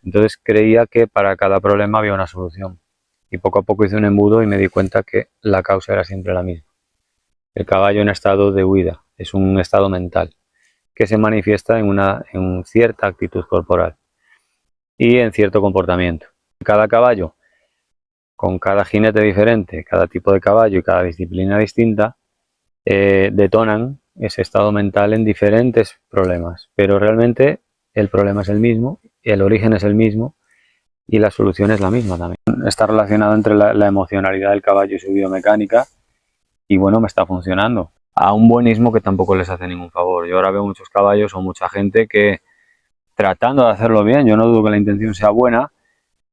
Entonces creía que para cada problema había una solución. Y poco a poco hice un embudo y me di cuenta que la causa era siempre la misma. El caballo en estado de huida, es un estado mental que se manifiesta en cierta actitud corporal y en cierto comportamiento. Cada caballo, con cada jinete diferente, cada tipo de caballo y cada disciplina distinta, detonan ese estado mental en diferentes problemas, pero realmente el problema es el mismo, el origen es el mismo y la solución es la misma también. Está relacionado entre la emocionalidad del caballo y su biomecánica y bueno, me está funcionando. A un buenismo que tampoco les hace ningún favor. Yo ahora veo muchos caballos o mucha gente que, tratando de hacerlo bien, yo no dudo que la intención sea buena,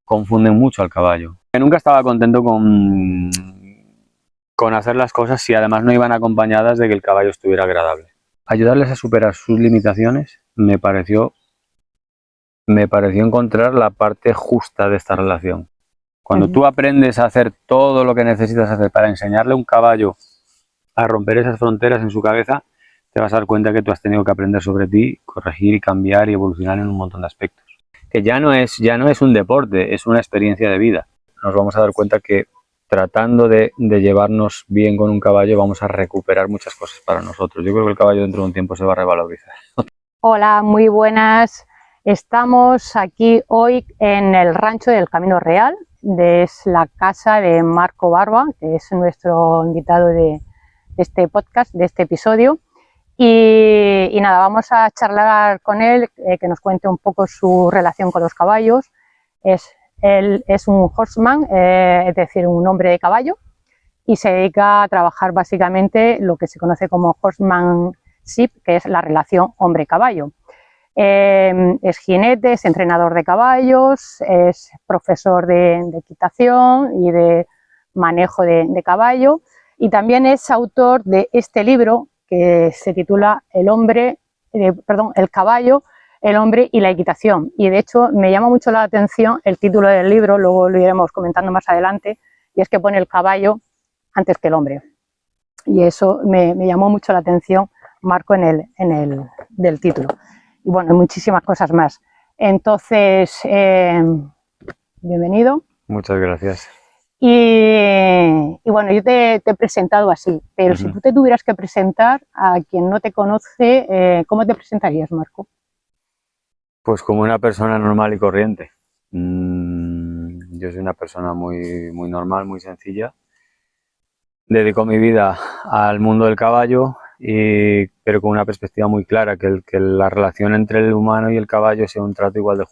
confunden mucho al caballo. Nunca estaba contento con hacer las cosas si además no iban acompañadas de que el caballo estuviera agradable. Ayudarles a superar sus limitaciones me pareció encontrar la parte justa de esta relación. Cuando tú aprendes a hacer todo lo que necesitas hacer para enseñarle a un caballo a romper esas fronteras en su cabeza, te vas a dar cuenta que tú has tenido que aprender sobre ti, corregir y cambiar y evolucionar en un montón de aspectos. Que ya no es un deporte, es una experiencia de vida. Nos vamos a dar cuenta que tratando de llevarnos bien con un caballo vamos a recuperar muchas cosas para nosotros. Yo creo que el caballo dentro de un tiempo se va a revalorizar. Hola, muy buenas. Estamos aquí hoy en el rancho del Camino Real, es la casa de Marco Barba, que es nuestro invitado de este podcast, de este episodio. Y nada, vamos a charlar con él, que nos cuente un poco su relación con los caballos. Él es un horseman, es decir, un hombre de caballo, y se dedica a trabajar básicamente lo que se conoce como horsemanship, que es la relación hombre-caballo. Es jinete, es entrenador de caballos, es profesor de equitación y de manejo de caballo, y también es autor de este libro que se titula El caballo, el hombre y la equitación. Y de hecho me llama mucho la atención el título del libro, luego lo iremos comentando más adelante, y es que pone el caballo antes que el hombre. Y eso me llamó mucho la atención, Marco, del título. Y bueno, muchísimas cosas más. Entonces, bienvenido. Muchas gracias. Y bueno, yo te he presentado así, pero si tú te tuvieras que presentar a quien no te conoce, ¿cómo te presentarías, Marco? Pues como una persona normal y corriente. Yo soy una persona muy, muy normal, muy sencilla. Dedico mi vida al mundo del caballo, pero con una perspectiva muy clara, que la relación entre el humano y el caballo sea un trato igual de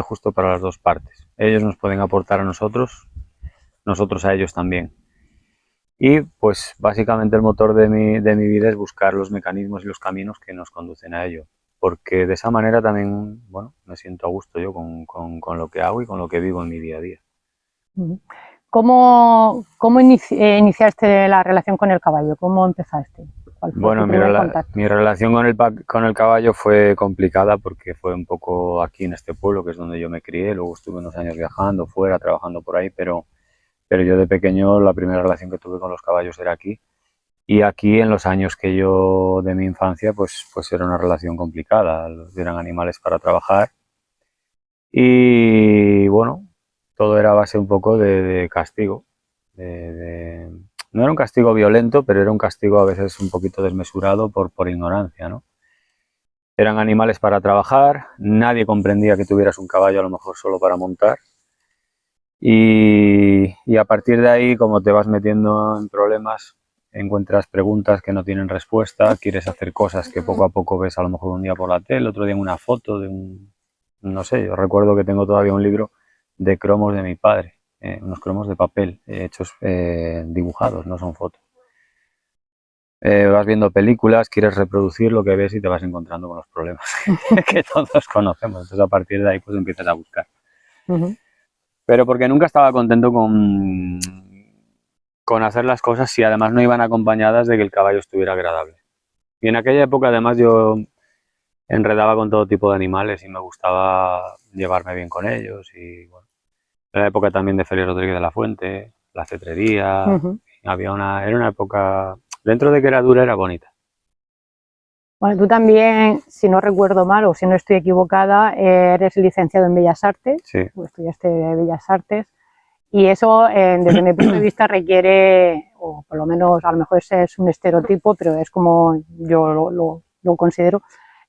justo para las dos partes. Ellos nos pueden aportar a nosotros a ellos también. Y pues básicamente el motor de mi vida es buscar los mecanismos y los caminos que nos conducen a ello, porque de esa manera también, bueno, me siento a gusto yo con lo que hago y con lo que vivo en mi día a día. ¿Cómo iniciaste la relación con el caballo? ¿Cómo empezaste? Bueno, mi relación con el caballo fue complicada porque fue un poco aquí en este pueblo, que es donde yo me crié. Luego estuve unos años viajando fuera, trabajando por ahí, pero yo de pequeño la primera relación que tuve con los caballos era aquí. Y aquí, en los años que yo de mi infancia, pues era una relación complicada. Eran animales para trabajar y bueno, todo era a base un poco de castigo. No era un castigo violento, pero era un castigo a veces un poquito desmesurado por ignorancia, ¿no? Eran animales para trabajar, nadie comprendía que tuvieras un caballo a lo mejor solo para montar. Y a partir de ahí, como te vas metiendo en problemas, encuentras preguntas que no tienen respuesta, quieres hacer cosas que poco a poco ves a lo mejor un día por la tele, otro día en una foto no sé, yo recuerdo que tengo todavía un libro de cromos de mi padre, unos cromos de papel, hechos dibujados, no son fotos. Vas viendo películas, quieres reproducir lo que ves y te vas encontrando con los problemas que todos conocemos. Entonces a partir de ahí pues empiezas a buscar. Pero porque nunca estaba contento con hacer las cosas si además no iban acompañadas de que el caballo estuviera agradable. Y en aquella época además yo enredaba con todo tipo de animales y me gustaba llevarme bien con ellos. Y bueno, era la época también de Félix Rodríguez de la Fuente, la cetrería. Era una época, dentro de que era dura, era bonita. Bueno, tú también, si no recuerdo mal o si no estoy equivocada, eres licenciado en Bellas Artes, Sí, o estudiaste Bellas Artes, y eso, desde mi punto de vista, requiere, o por lo menos a lo mejor ese es un estereotipo, pero es como yo lo considero,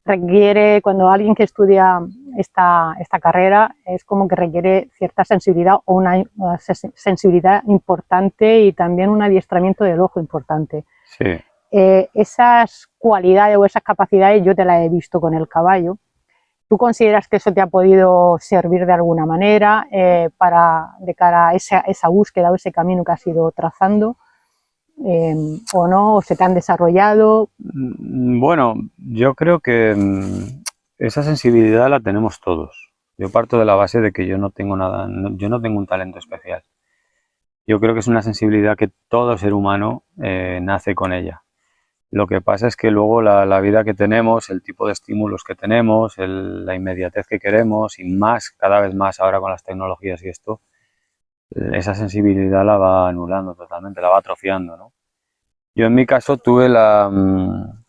requiere, cuando alguien que estudia esta carrera, es como que requiere cierta sensibilidad o una sensibilidad importante y también un adiestramiento del ojo importante. sí. Esas cualidades o esas capacidades yo te las he visto con el caballo. ¿Tú consideras que eso te ha podido servir de alguna manera de cara a esa búsqueda o ese camino que has ido trazando? ¿O no? ¿O se te han desarrollado? Bueno, yo creo que esa sensibilidad la tenemos todos. Yo parto de la base de que yo no tengo nada, yo no tengo un talento especial. Yo creo que es una sensibilidad que todo ser humano nace con ella. Lo que pasa es que luego la vida que tenemos, el tipo de estímulos que tenemos, la inmediatez que queremos y más, cada vez más ahora con las tecnologías y esto, esa sensibilidad la va anulando totalmente, la va atrofiando, ¿no? Yo en mi caso tuve bueno,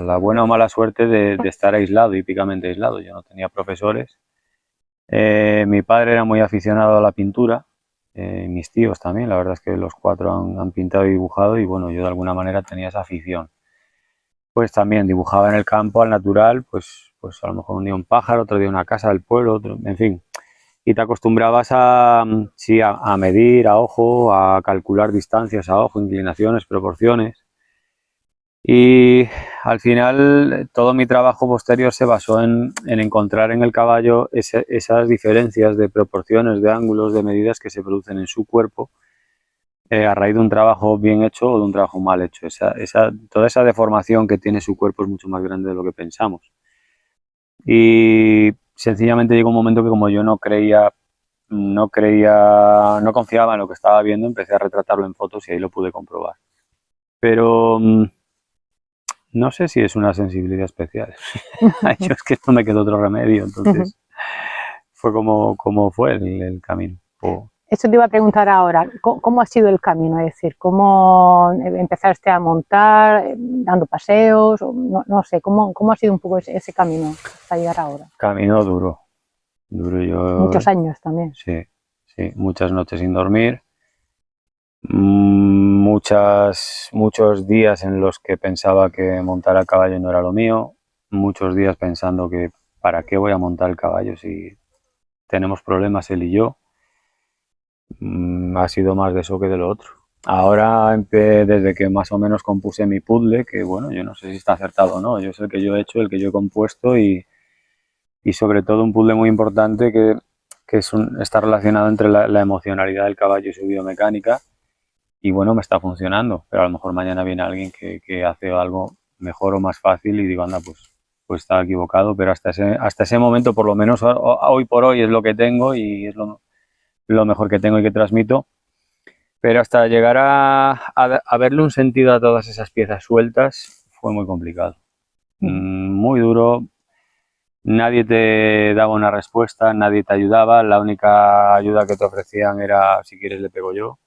la buena o mala suerte de estar aislado, hípicamente aislado. Yo no tenía profesores. Mi padre era muy aficionado a la pintura, mis tíos también, la verdad es que los cuatro han pintado y dibujado y bueno, yo de alguna manera tenía esa afición. Pues también dibujaba en el campo, al natural, pues a lo mejor un día un pájaro, otro día una casa del pueblo, en fin. Y te acostumbrabas sí, a medir a ojo, a calcular distancias a ojo, inclinaciones, proporciones. Y al final todo mi trabajo posterior se basó en encontrar en el caballo esas diferencias de proporciones, de ángulos, de medidas que se producen en su cuerpo a raíz de un trabajo bien hecho o de un trabajo mal hecho. Toda esa deformación que tiene su cuerpo es mucho más grande de lo que pensamos. Y sencillamente llegó un momento que como yo no confiaba en lo que estaba viendo, empecé a retratarlo en fotos y ahí lo pude comprobar. Pero no sé si es una sensibilidad especial. Yo es que no me quedó otro remedio, entonces fue como fue el camino. Eso te iba a preguntar ahora, ¿cómo ha sido el camino? Es decir, ¿cómo empezaste a montar, dando paseos? No sé, ¿cómo ha sido un poco ese camino hasta llegar ahora? Camino duro, yo, Muchos años también. sí, muchas noches sin dormir, muchos días en los que pensaba que montar a caballo no era lo mío, muchos días pensando que ¿para qué voy a montar el caballo si tenemos problemas él y yo? Ha sido más de eso que de lo otro. Ahora, desde que más o menos compuse mi puzzle, que bueno, yo no sé si está acertado o no, yo sé el que yo he hecho, el que yo he compuesto y sobre todo un puzzle muy importante que está relacionado entre la emocionalidad del caballo y su biomecánica y bueno, me está funcionando, pero a lo mejor mañana viene alguien que hace algo mejor o más fácil y digo, anda, pues estaba equivocado, pero hasta ese momento, por lo menos hoy por hoy es lo que tengo y es lo mejor que tengo y que transmito, pero hasta llegar a verle un sentido a todas esas piezas sueltas fue muy complicado, muy duro. Nadie te daba una respuesta, nadie te ayudaba, la única ayuda que te ofrecían era si quieres le pego yo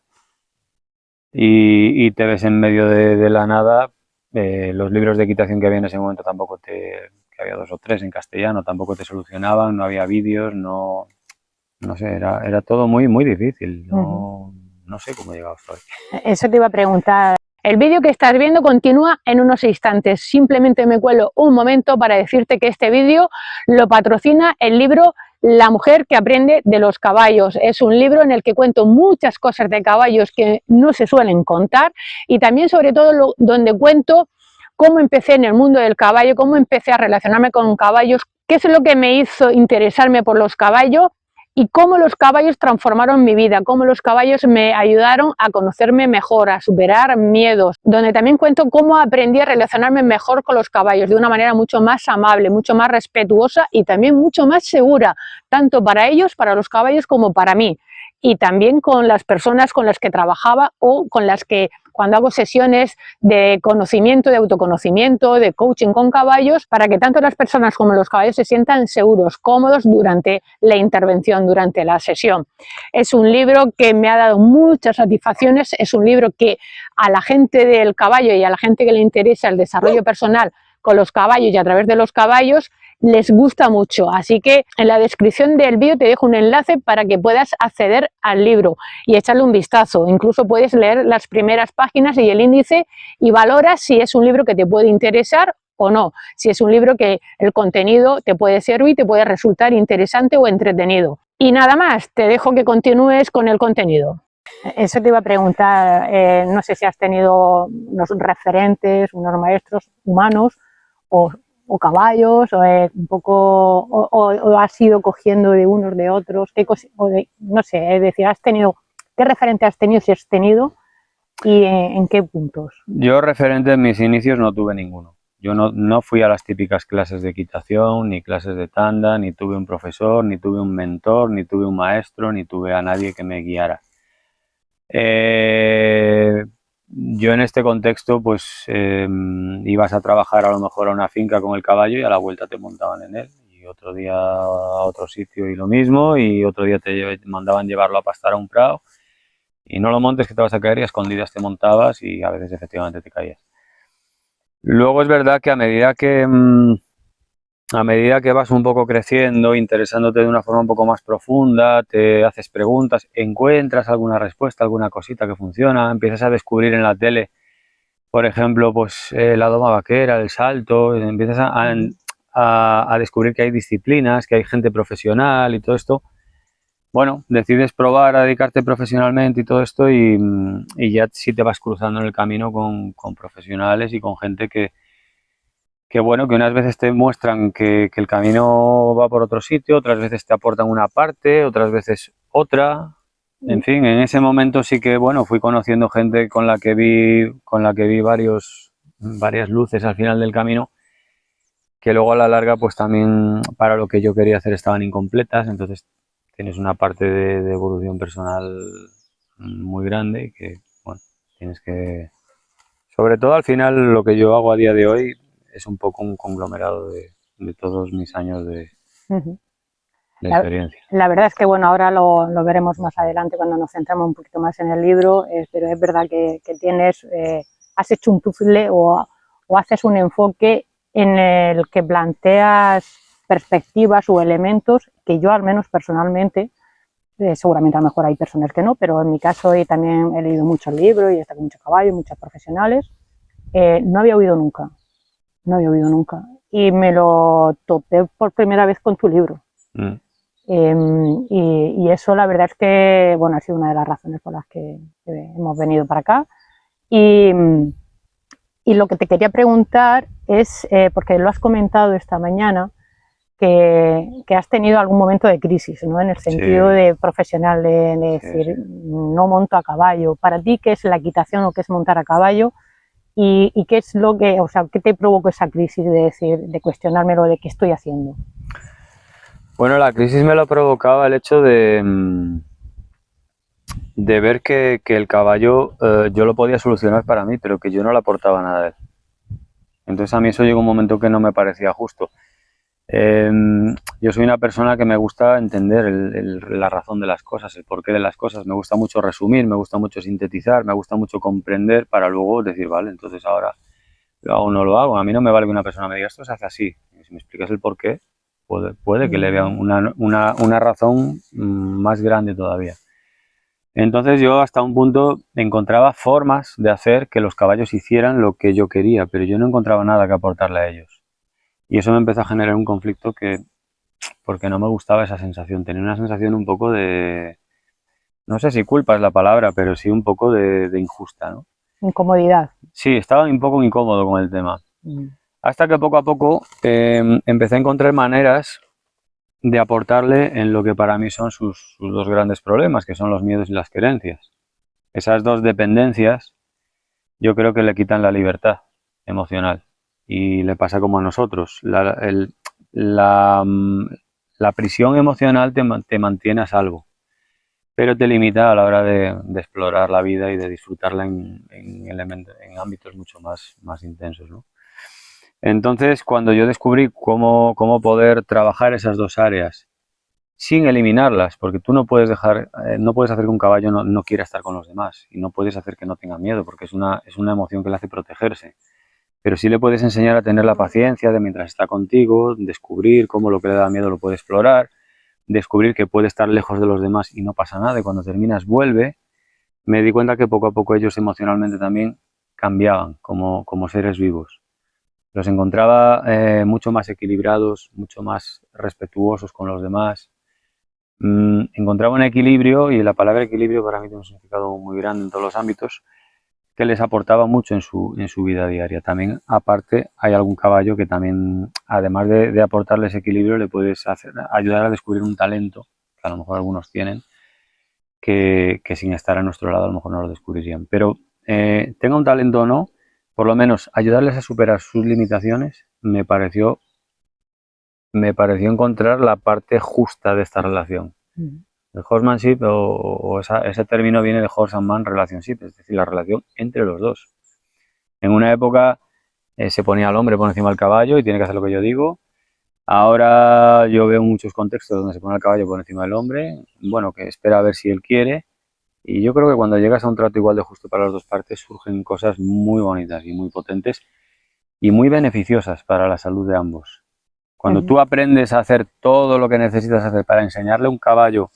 y te ves en medio de la nada. Los libros de equitación que había en ese momento que había 2 o 3 en castellano, tampoco te solucionaban, no había vídeos, no sé, era todo muy, muy difícil, no sé cómo he llegado hasta hoy. Eso te iba a preguntar. El vídeo que estás viendo continúa en unos instantes. Simplemente me cuelo un momento para decirte que este vídeo lo patrocina el libro La mujer que aprende de los caballos. Es un libro en el que cuento muchas cosas de caballos que no se suelen contar y también sobre todo donde cuento cómo empecé en el mundo del caballo, cómo empecé a relacionarme con caballos, qué es lo que me hizo interesarme por los caballos y cómo los caballos transformaron mi vida, cómo los caballos me ayudaron a conocerme mejor, a superar miedos, donde también cuento cómo aprendí a relacionarme mejor con los caballos de una manera mucho más amable, mucho más respetuosa y también mucho más segura, tanto para ellos, para los caballos, como para mí. Y también con las personas con las que trabajaba o con las que cuando hago sesiones de conocimiento, de autoconocimiento, de coaching con caballos, para que tanto las personas como los caballos se sientan seguros, cómodos durante la intervención, durante la sesión. Es un libro que me ha dado muchas satisfacciones, es un libro que a la gente del caballo y a la gente que le interesa el desarrollo personal con los caballos y a través de los caballos les gusta mucho. Así que en la descripción del vídeo te dejo un enlace para que puedas acceder al libro y echarle un vistazo. Incluso puedes leer las primeras páginas y el índice y valoras si es un libro que te puede interesar o no, si es un libro que el contenido te puede servir, te puede resultar interesante o entretenido. Y nada más, te dejo que continúes con el contenido. Eso te iba a preguntar, no sé si has tenido unos referentes, unos maestros humanos o caballos, un poco, o has ido cogiendo de unos de otros, no sé, es decir, ¿qué referente has tenido, si has tenido, y en qué puntos? Yo referente en mis inicios no tuve ninguno. Yo no fui a las típicas clases de equitación, ni clases de tanda, ni tuve un profesor, ni tuve un mentor, ni tuve un maestro, ni tuve a nadie que me guiara. Yo en este contexto pues ibas a trabajar a lo mejor a una finca con el caballo y a la vuelta te montaban en él, y otro día a otro sitio y lo mismo, y otro día te mandaban llevarlo a pastar a un prado y no lo montes que te vas a caer, y a escondidas te montabas y a veces efectivamente te caías. Luego es verdad que a medida que vas un poco creciendo, interesándote de una forma un poco más profunda, te haces preguntas, encuentras alguna respuesta, alguna cosita que funciona, empiezas a descubrir en la tele, por ejemplo, pues la doma vaquera, el salto, empiezas a descubrir que hay disciplinas, que hay gente profesional y todo esto. Bueno, decides probar a dedicarte profesionalmente y todo esto, y ya sí te vas cruzando en el camino con profesionales y con gente que bueno, que unas veces te muestran que el camino va por otro sitio, otras veces te aportan una parte, otras veces otra. En fin, en ese momento sí que bueno, fui conociendo gente con la que vi varias luces al final del camino, que luego a la larga pues también para lo que yo quería hacer estaban incompletas. Entonces tienes una parte de evolución personal muy grande que bueno, tienes que, sobre todo al final lo que yo hago a día de hoy es un poco un conglomerado de todos mis años de experiencia. La verdad es que bueno, ahora lo veremos más adelante cuando nos centramos un poquito más en el libro, pero es verdad que has hecho un puzzle o haces un enfoque en el que planteas perspectivas o elementos que yo al menos personalmente, seguramente a lo mejor hay personas que no, pero en mi caso también he leído muchos libros y he estado con muchos caballos, muchos profesionales, no había oído nunca. Y me lo topé por primera vez con tu libro. Y eso la verdad es que bueno, ha sido una de las razones por las que hemos venido para acá. Y lo que te quería preguntar es, porque lo has comentado esta mañana, que has tenido algún momento de crisis, ¿no? En el sentido de profesional, de decir, no monto a caballo. Para ti, ¿qué es la equitación o qué es montar a caballo? ¿Y qué es lo que, o sea, qué te provocó esa crisis de decir, de cuestionármelo de qué estoy haciendo? Bueno, la crisis me lo provocaba el hecho de ver que el caballo yo lo podía solucionar para mí, pero que yo no le aportaba nada a él. Entonces a mí eso llegó un momento que no me parecía justo. Yo soy una persona que me gusta entender la razón de las cosas, el porqué de las cosas. Me gusta mucho resumir, me gusta mucho sintetizar, me gusta mucho comprender para luego decir, vale, entonces ahora lo hago o no lo hago. A mí no me vale que una persona me diga esto se hace así. Y si me explicas el porqué, puede que le vea una razón más grande todavía. Entonces yo hasta un punto encontraba formas de hacer que los caballos hicieran lo que yo quería, pero yo no encontraba nada que aportarle a ellos. Y eso me empezó a generar un conflicto porque no me gustaba esa sensación. Tenía una sensación un poco de, no sé si culpa es la palabra, pero sí un poco de injusta, ¿no? Incomodidad. Sí, estaba un poco incómodo con el tema. Hasta que poco a poco empecé a encontrar maneras de aportarle en lo que para mí son sus dos grandes problemas, que son los miedos y las creencias. Esas dos dependencias yo creo que le quitan la libertad emocional, y le pasa como a nosotros. La prisión emocional te mantiene a salvo, pero te limita a la hora de explorar la vida y de disfrutarla en ámbitos mucho más intensos, ¿no? Entonces, cuando yo descubrí cómo poder trabajar esas dos áreas sin eliminarlas, porque tú no puedes hacer que un caballo no quiera estar con los demás, y no puedes hacer que no tenga miedo, porque es una emoción que le hace protegerse. pero sí le puedes enseñar a tener la paciencia de mientras está contigo, descubrir cómo lo que le da miedo lo puede explorar, descubrir que puede estar lejos de los demás y no pasa nada, y cuando terminas vuelve. Me di cuenta que poco a poco ellos emocionalmente también cambiaban como seres vivos. Los encontraba mucho más equilibrados, mucho más respetuosos con los demás. Encontraba un equilibrio, y la palabra equilibrio para mí tiene un significado muy grande en todos los ámbitos, que les aportaba mucho en su vida diaria. También, aparte, hay algún caballo que también, además de aportarles equilibrio, le puedes ayudar a descubrir un talento, que a lo mejor algunos tienen, que sin estar a nuestro lado a lo mejor no lo descubrirían. Pero tenga un talento o no, por lo menos ayudarles a superar sus limitaciones me pareció encontrar la parte justa de esta relación. El horsemanship ese término viene de horse and man relationship, es decir, la relación entre los dos. En una época se ponía al hombre por encima del caballo y tiene que hacer lo que yo digo. Ahora yo veo muchos contextos donde se pone al caballo por encima del hombre, bueno, que espera a ver si él quiere. Y yo creo que cuando llegas a un trato igual de justo para las dos partes surgen cosas muy bonitas y muy potentes y muy beneficiosas para la salud de ambos. Cuando tú aprendes a hacer todo lo que necesitas hacer para enseñarle a un caballo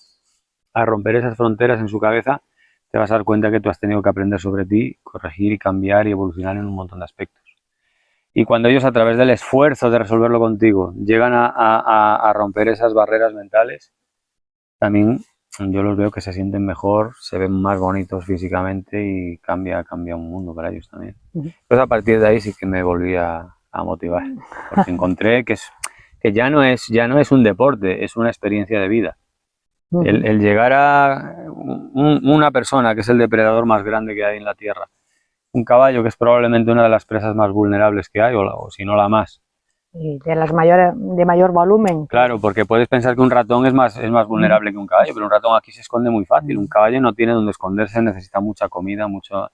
a romper esas fronteras en su cabeza, te vas a dar cuenta que tú has tenido que aprender sobre ti, corregir y cambiar y evolucionar en un montón de aspectos. Y cuando ellos, a través del esfuerzo de resolverlo contigo, llegan a romper esas barreras mentales, también yo los veo que se sienten mejor, se ven más bonitos físicamente y cambia un mundo para ellos también. Entonces, a partir de ahí sí que me volví a motivar, porque encontré que ya no es un deporte, es una experiencia de vida. El llegar a una persona que es el depredador más grande que hay en la Tierra, un caballo que es probablemente una de las presas más vulnerables que hay, o si no la más. Y de mayor volumen. Claro, porque puedes pensar que un ratón es más vulnerable que un caballo, pero un ratón aquí se esconde muy fácil. Un caballo no tiene donde esconderse, necesita mucha comida, mucha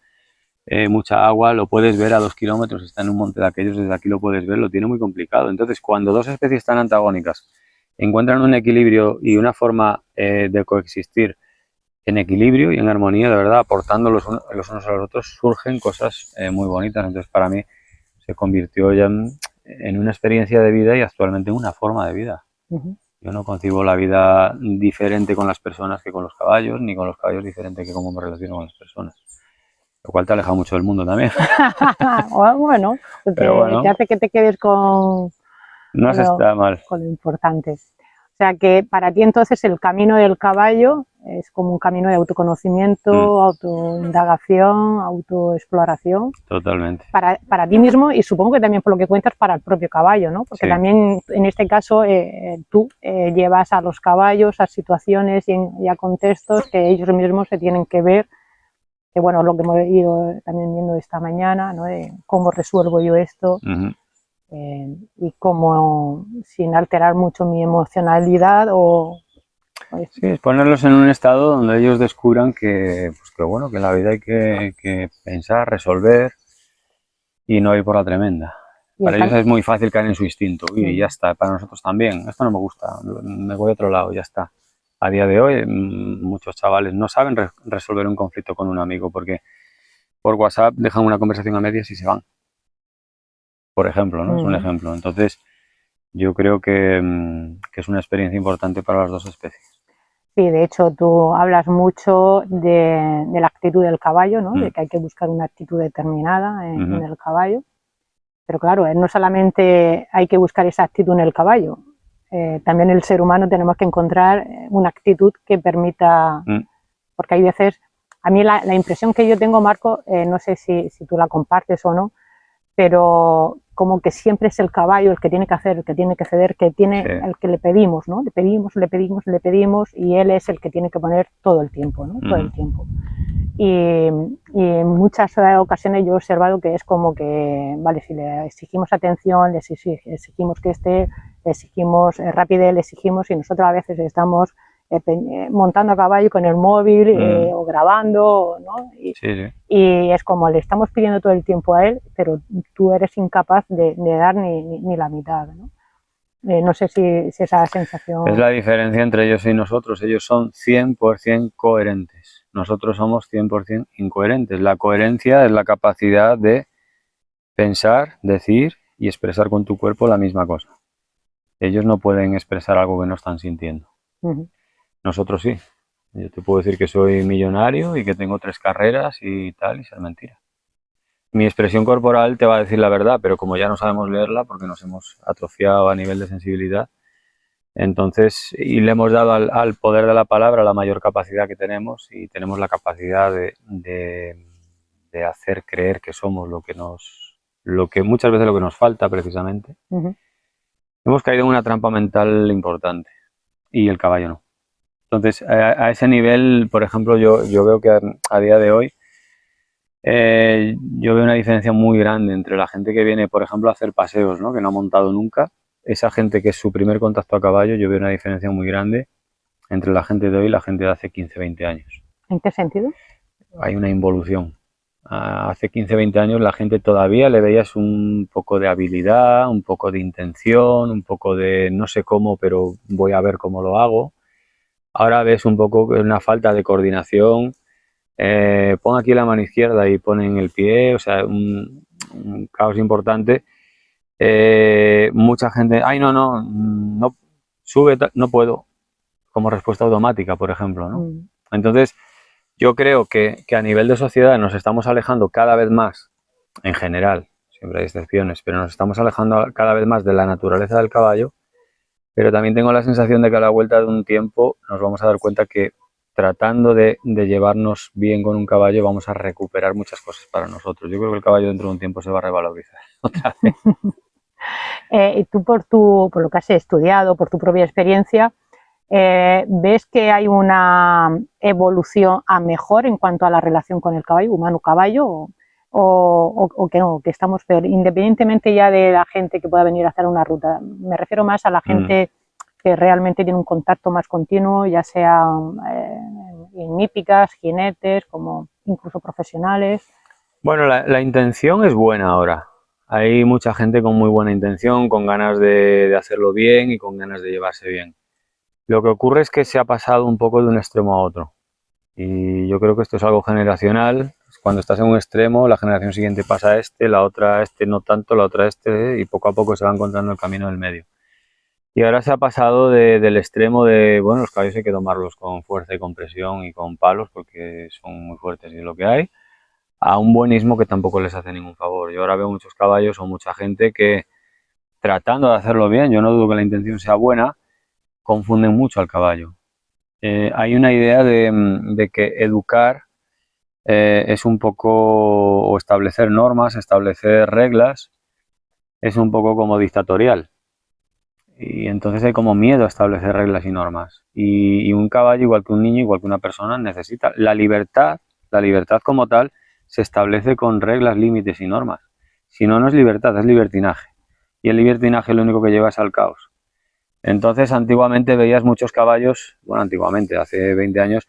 agua, lo puedes ver a 2 kilómetros, está en un monte de aquellos, desde aquí lo puedes ver, lo tiene muy complicado. Entonces, cuando dos especies tan antagónicas encuentran un equilibrio y una forma de coexistir en equilibrio y en armonía, de verdad, aportando los unos a los otros, surgen cosas muy bonitas. Entonces, para mí se convirtió ya en una experiencia de vida y actualmente en una forma de vida. Yo no concibo la vida diferente con las personas que con los caballos, ni con los caballos diferente que cómo me relaciono con las personas. Lo cual te aleja mucho del mundo también. Bueno, te hace que te quedes con está mal. Con lo importante. O sea que para ti entonces el camino del caballo es como un camino de autoconocimiento, autoindagación, autoexploración. Totalmente. Para ti mismo, y supongo que también por lo que cuentas para el propio caballo, ¿no? Porque también en este caso tú llevas a los caballos a situaciones y a contextos que ellos mismos se tienen que ver, que bueno, lo que hemos ido también viendo esta mañana, ¿no? De cómo resuelvo yo esto. Y cómo, sin alterar mucho mi emocionalidad Sí, es ponerlos en un estado donde ellos descubran que bueno, que en la vida hay que pensar, resolver y no ir por la tremenda. Para ellos es muy fácil caer en su instinto y ya está. Para nosotros también, esto no me gusta, me voy a otro lado, ya está. A día de hoy muchos chavales no saben resolver un conflicto con un amigo porque por WhatsApp dejan una conversación a medias y se van. Por ejemplo, ¿no? Es un ejemplo. Entonces, yo creo que es una experiencia importante para las dos especies. Sí, de hecho, tú hablas mucho de la actitud del caballo, ¿no? De que hay que buscar una actitud determinada en el caballo. Pero claro, no solamente hay que buscar esa actitud en el caballo, también el ser humano tenemos que encontrar una actitud que permita, porque hay veces, a mí la impresión que yo tengo, Marco, no sé si tú la compartes o no, pero como que siempre es el caballo el que tiene que hacer, el que tiene que ceder, el que le pedimos, ¿no? Le pedimos y él es el que tiene que poner todo el tiempo, ¿no? Todo el tiempo. Y en muchas ocasiones yo he observado que es como que, vale, si le exigimos atención, le exigimos que esté, le exigimos rapidez, le exigimos, y nosotros a veces estamos montando a caballo con el móvil o grabando, ¿no? Y es como le estamos pidiendo todo el tiempo a él, pero tú eres incapaz de dar ni la mitad, ¿no? No sé si esa sensación... Es la diferencia entre ellos y nosotros. Ellos son 100% coherentes. Nosotros somos 100% incoherentes. La coherencia es la capacidad de pensar, decir y expresar con tu cuerpo la misma cosa. Ellos no pueden expresar algo que no están sintiendo. Nosotros sí. Yo te puedo decir que soy millonario y que tengo 3 carreras y tal, y es mentira. Mi expresión corporal te va a decir la verdad, pero como ya no sabemos leerla porque nos hemos atrofiado a nivel de sensibilidad, entonces, y le hemos dado al poder de la palabra la mayor capacidad que tenemos, y tenemos la capacidad de hacer creer que somos lo que muchas veces lo que nos falta precisamente. Hemos caído en una trampa mental importante y el caballo no. Entonces, a ese nivel, por ejemplo, yo veo que a día de hoy yo veo una diferencia muy grande entre la gente que viene, por ejemplo, a hacer paseos, ¿no? Que no ha montado nunca. Esa gente que es su primer contacto a caballo, yo veo una diferencia muy grande entre la gente de hoy y la gente de hace 15, 20 años. ¿En qué sentido? Hay una involución. Hace 15, 20 años la gente todavía le veías un poco de habilidad, un poco de intención, un poco de no sé cómo, pero voy a ver cómo lo hago. Ahora ves un poco una falta de coordinación. Pon aquí la mano izquierda y ponen el pie, o sea, un caos importante. Mucha gente, ay, no, sube, no puedo, como respuesta automática, por ejemplo, ¿no? Entonces, yo creo que a nivel de sociedad nos estamos alejando cada vez más, en general, siempre hay excepciones, pero nos estamos alejando cada vez más de la naturaleza del caballo, pero también tengo la sensación de que a la vuelta de un tiempo nos vamos a dar cuenta que tratando de llevarnos bien con un caballo vamos a recuperar muchas cosas para nosotros. Yo creo que el caballo dentro de un tiempo se va a revalorizar otra vez. Y tú por lo que has estudiado, por tu propia experiencia, ¿ves que hay una evolución a mejor en cuanto a la relación con el caballo, humano-caballo, o que no, que estamos peor, independientemente ya de la gente que pueda venir a hacer una ruta? Me refiero más a la gente que realmente tiene un contacto más continuo, ya sea en hípicas, jinetes, como incluso profesionales. Bueno, la intención es buena ahora. Hay mucha gente con muy buena intención, con ganas de hacerlo bien y con ganas de llevarse bien. Lo que ocurre es que se ha pasado un poco de un extremo a otro. Y yo creo que esto es algo generacional. Cuando estás en un extremo, la generación siguiente pasa a este, la otra a este no tanto, la otra a este, y poco a poco se va encontrando el camino del medio. Y ahora se ha pasado del extremo de, bueno, los caballos hay que tomarlos con fuerza y con presión y con palos porque son muy fuertes y es lo que hay, a un buenismo que tampoco les hace ningún favor. Yo ahora veo muchos caballos o mucha gente que, tratando de hacerlo bien, yo no dudo que la intención sea buena, confunden mucho al caballo. Hay una idea de que educar es un poco, o establecer normas, establecer reglas, es un poco como dictatorial. Y entonces hay como miedo a establecer reglas y normas. Y un caballo, igual que un niño, igual que una persona, necesita la libertad como tal se establece con reglas, límites y normas. Si no, no es libertad, es libertinaje. Y el libertinaje lo único que lleva es al caos. Entonces, antiguamente veías muchos caballos, bueno, antiguamente, hace 20 años,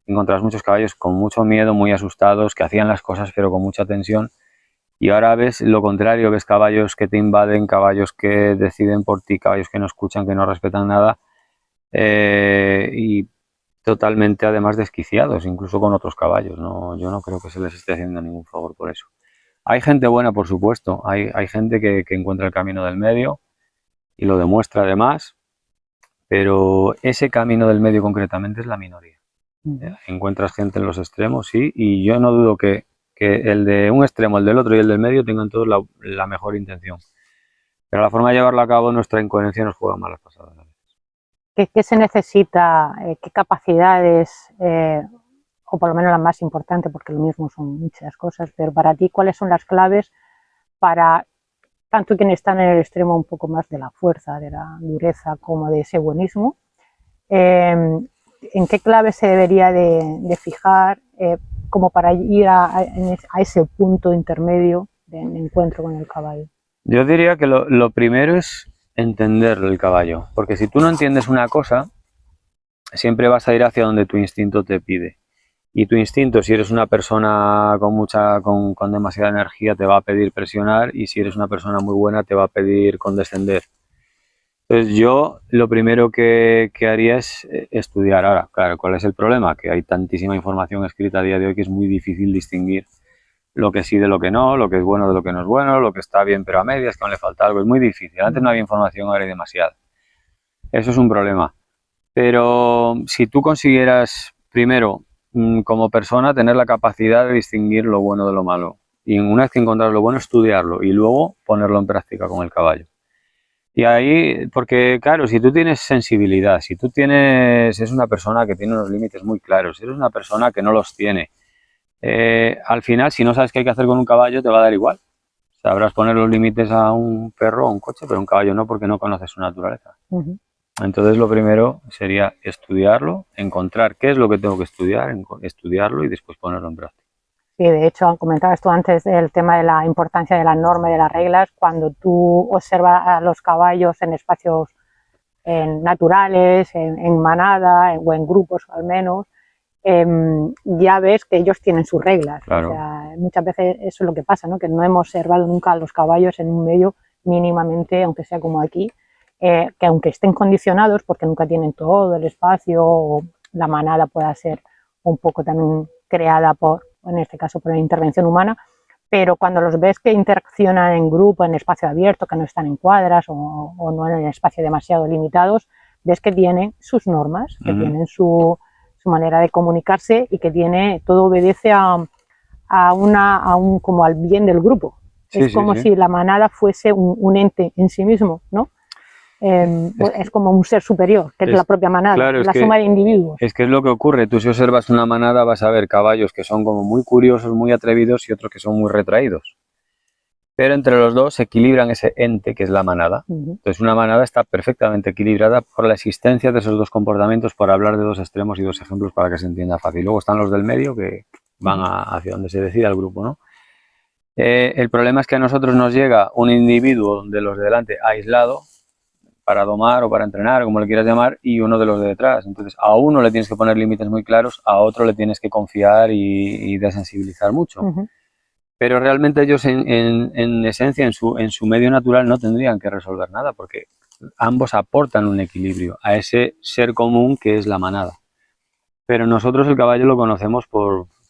encontrabas muchos caballos con mucho miedo, muy asustados, que hacían las cosas pero con mucha tensión. Y ahora ves lo contrario, ves caballos que te invaden, caballos que deciden por ti, caballos que no escuchan, que no respetan nada, y totalmente además desquiciados, incluso con otros caballos, ¿no? Yo no creo que se les esté haciendo ningún favor por eso. Hay gente buena, por supuesto, hay gente que encuentra el camino del medio y lo demuestra además, pero ese camino del medio concretamente es la minoría. Encuentras gente en los extremos, sí, y yo no dudo que el de un extremo, el del otro y el del medio tengan todos la mejor intención. Pero la forma de llevarlo a cabo, nuestra incoherencia nos juega malas pasadas. ¿Qué se necesita? ¿Qué capacidades, o por lo menos las más importantes, porque lo mismo son muchas cosas, pero para ti, ¿cuáles son las claves para tanto quienes están en el extremo un poco más de la fuerza, de la dureza, como de ese buenismo? ¿En qué clave se debería de fijar como para ir a ese punto intermedio de encuentro con el caballo? Yo diría que lo primero es entender el caballo, porque si tú no entiendes una cosa, siempre vas a ir hacia donde tu instinto te pide. Y tu instinto, si eres una persona con demasiada energía, te va a pedir presionar, y si eres una persona muy buena, te va a pedir condescender. Entonces yo lo primero que haría es estudiar. Ahora, claro, ¿cuál es el problema? Que hay tantísima información escrita a día de hoy que es muy difícil distinguir lo que sí de lo que no, lo que es bueno de lo que no es bueno, lo que está bien pero a medias, que aún le falta algo. Es muy difícil. Antes no había información, ahora hay demasiada. Eso es un problema. Pero si tú consiguieras, primero, como persona, tener la capacidad de distinguir lo bueno de lo malo, y una vez que encontrar lo bueno, estudiarlo y luego ponerlo en práctica con el caballo. Y ahí, porque claro, si tú tienes sensibilidad, si tú es una persona que tiene unos límites muy claros, si eres una persona que no los tiene, al final, si no sabes qué hay que hacer con un caballo, te va a dar igual. Sabrás poner los límites a un perro o a un coche, pero a un caballo no, porque no conoces su naturaleza. Entonces, lo primero sería estudiarlo, encontrar qué es lo que tengo que estudiar, estudiarlo y después ponerlo en práctica. Sí, de hecho, comentabas tú antes el tema de la importancia de la norma y de las reglas. Cuando tú observas a los caballos en espacios naturales, en manada o en grupos al menos, ya ves que ellos tienen sus reglas. Claro. O sea, muchas veces eso es lo que pasa, ¿no? Que no hemos observado nunca a los caballos en un medio mínimamente, aunque sea como aquí, que aunque estén condicionados, porque nunca tienen todo el espacio, o la manada pueda ser un poco también creada por, en este caso, por la intervención humana, pero cuando los ves que interaccionan en grupo, en espacio abierto, que no están en cuadras o no en espacios demasiado limitados, ves que tienen sus normas, que tienen su manera de comunicarse y que todo obedece como al bien del grupo. Sí, es como si la manada fuese un ente en sí mismo, ¿no? Es como un ser superior, que es la propia manada, claro, la suma de individuos. Es que es lo que ocurre. Tú, si observas una manada, vas a ver caballos que son como muy curiosos, muy atrevidos, y otros que son muy retraídos. Pero entre los dos se equilibran ese ente que es la manada. Entonces, una manada está perfectamente equilibrada por la existencia de esos dos comportamientos, por hablar de dos extremos y dos ejemplos para que se entienda fácil. Luego están los del medio, que van hacia donde se decida el grupo, ¿no? El problema es que a nosotros nos llega un individuo de los de delante aislado, para domar o para entrenar, como le quieras llamar, y uno de los de detrás. Entonces, a uno le tienes que poner límites muy claros, a otro le tienes que confiar y desensibilizar mucho. Pero realmente ellos, en esencia, en su medio natural, no tendrían que resolver nada, porque ambos aportan un equilibrio a ese ser común que es la manada. Pero nosotros el caballo lo conocemos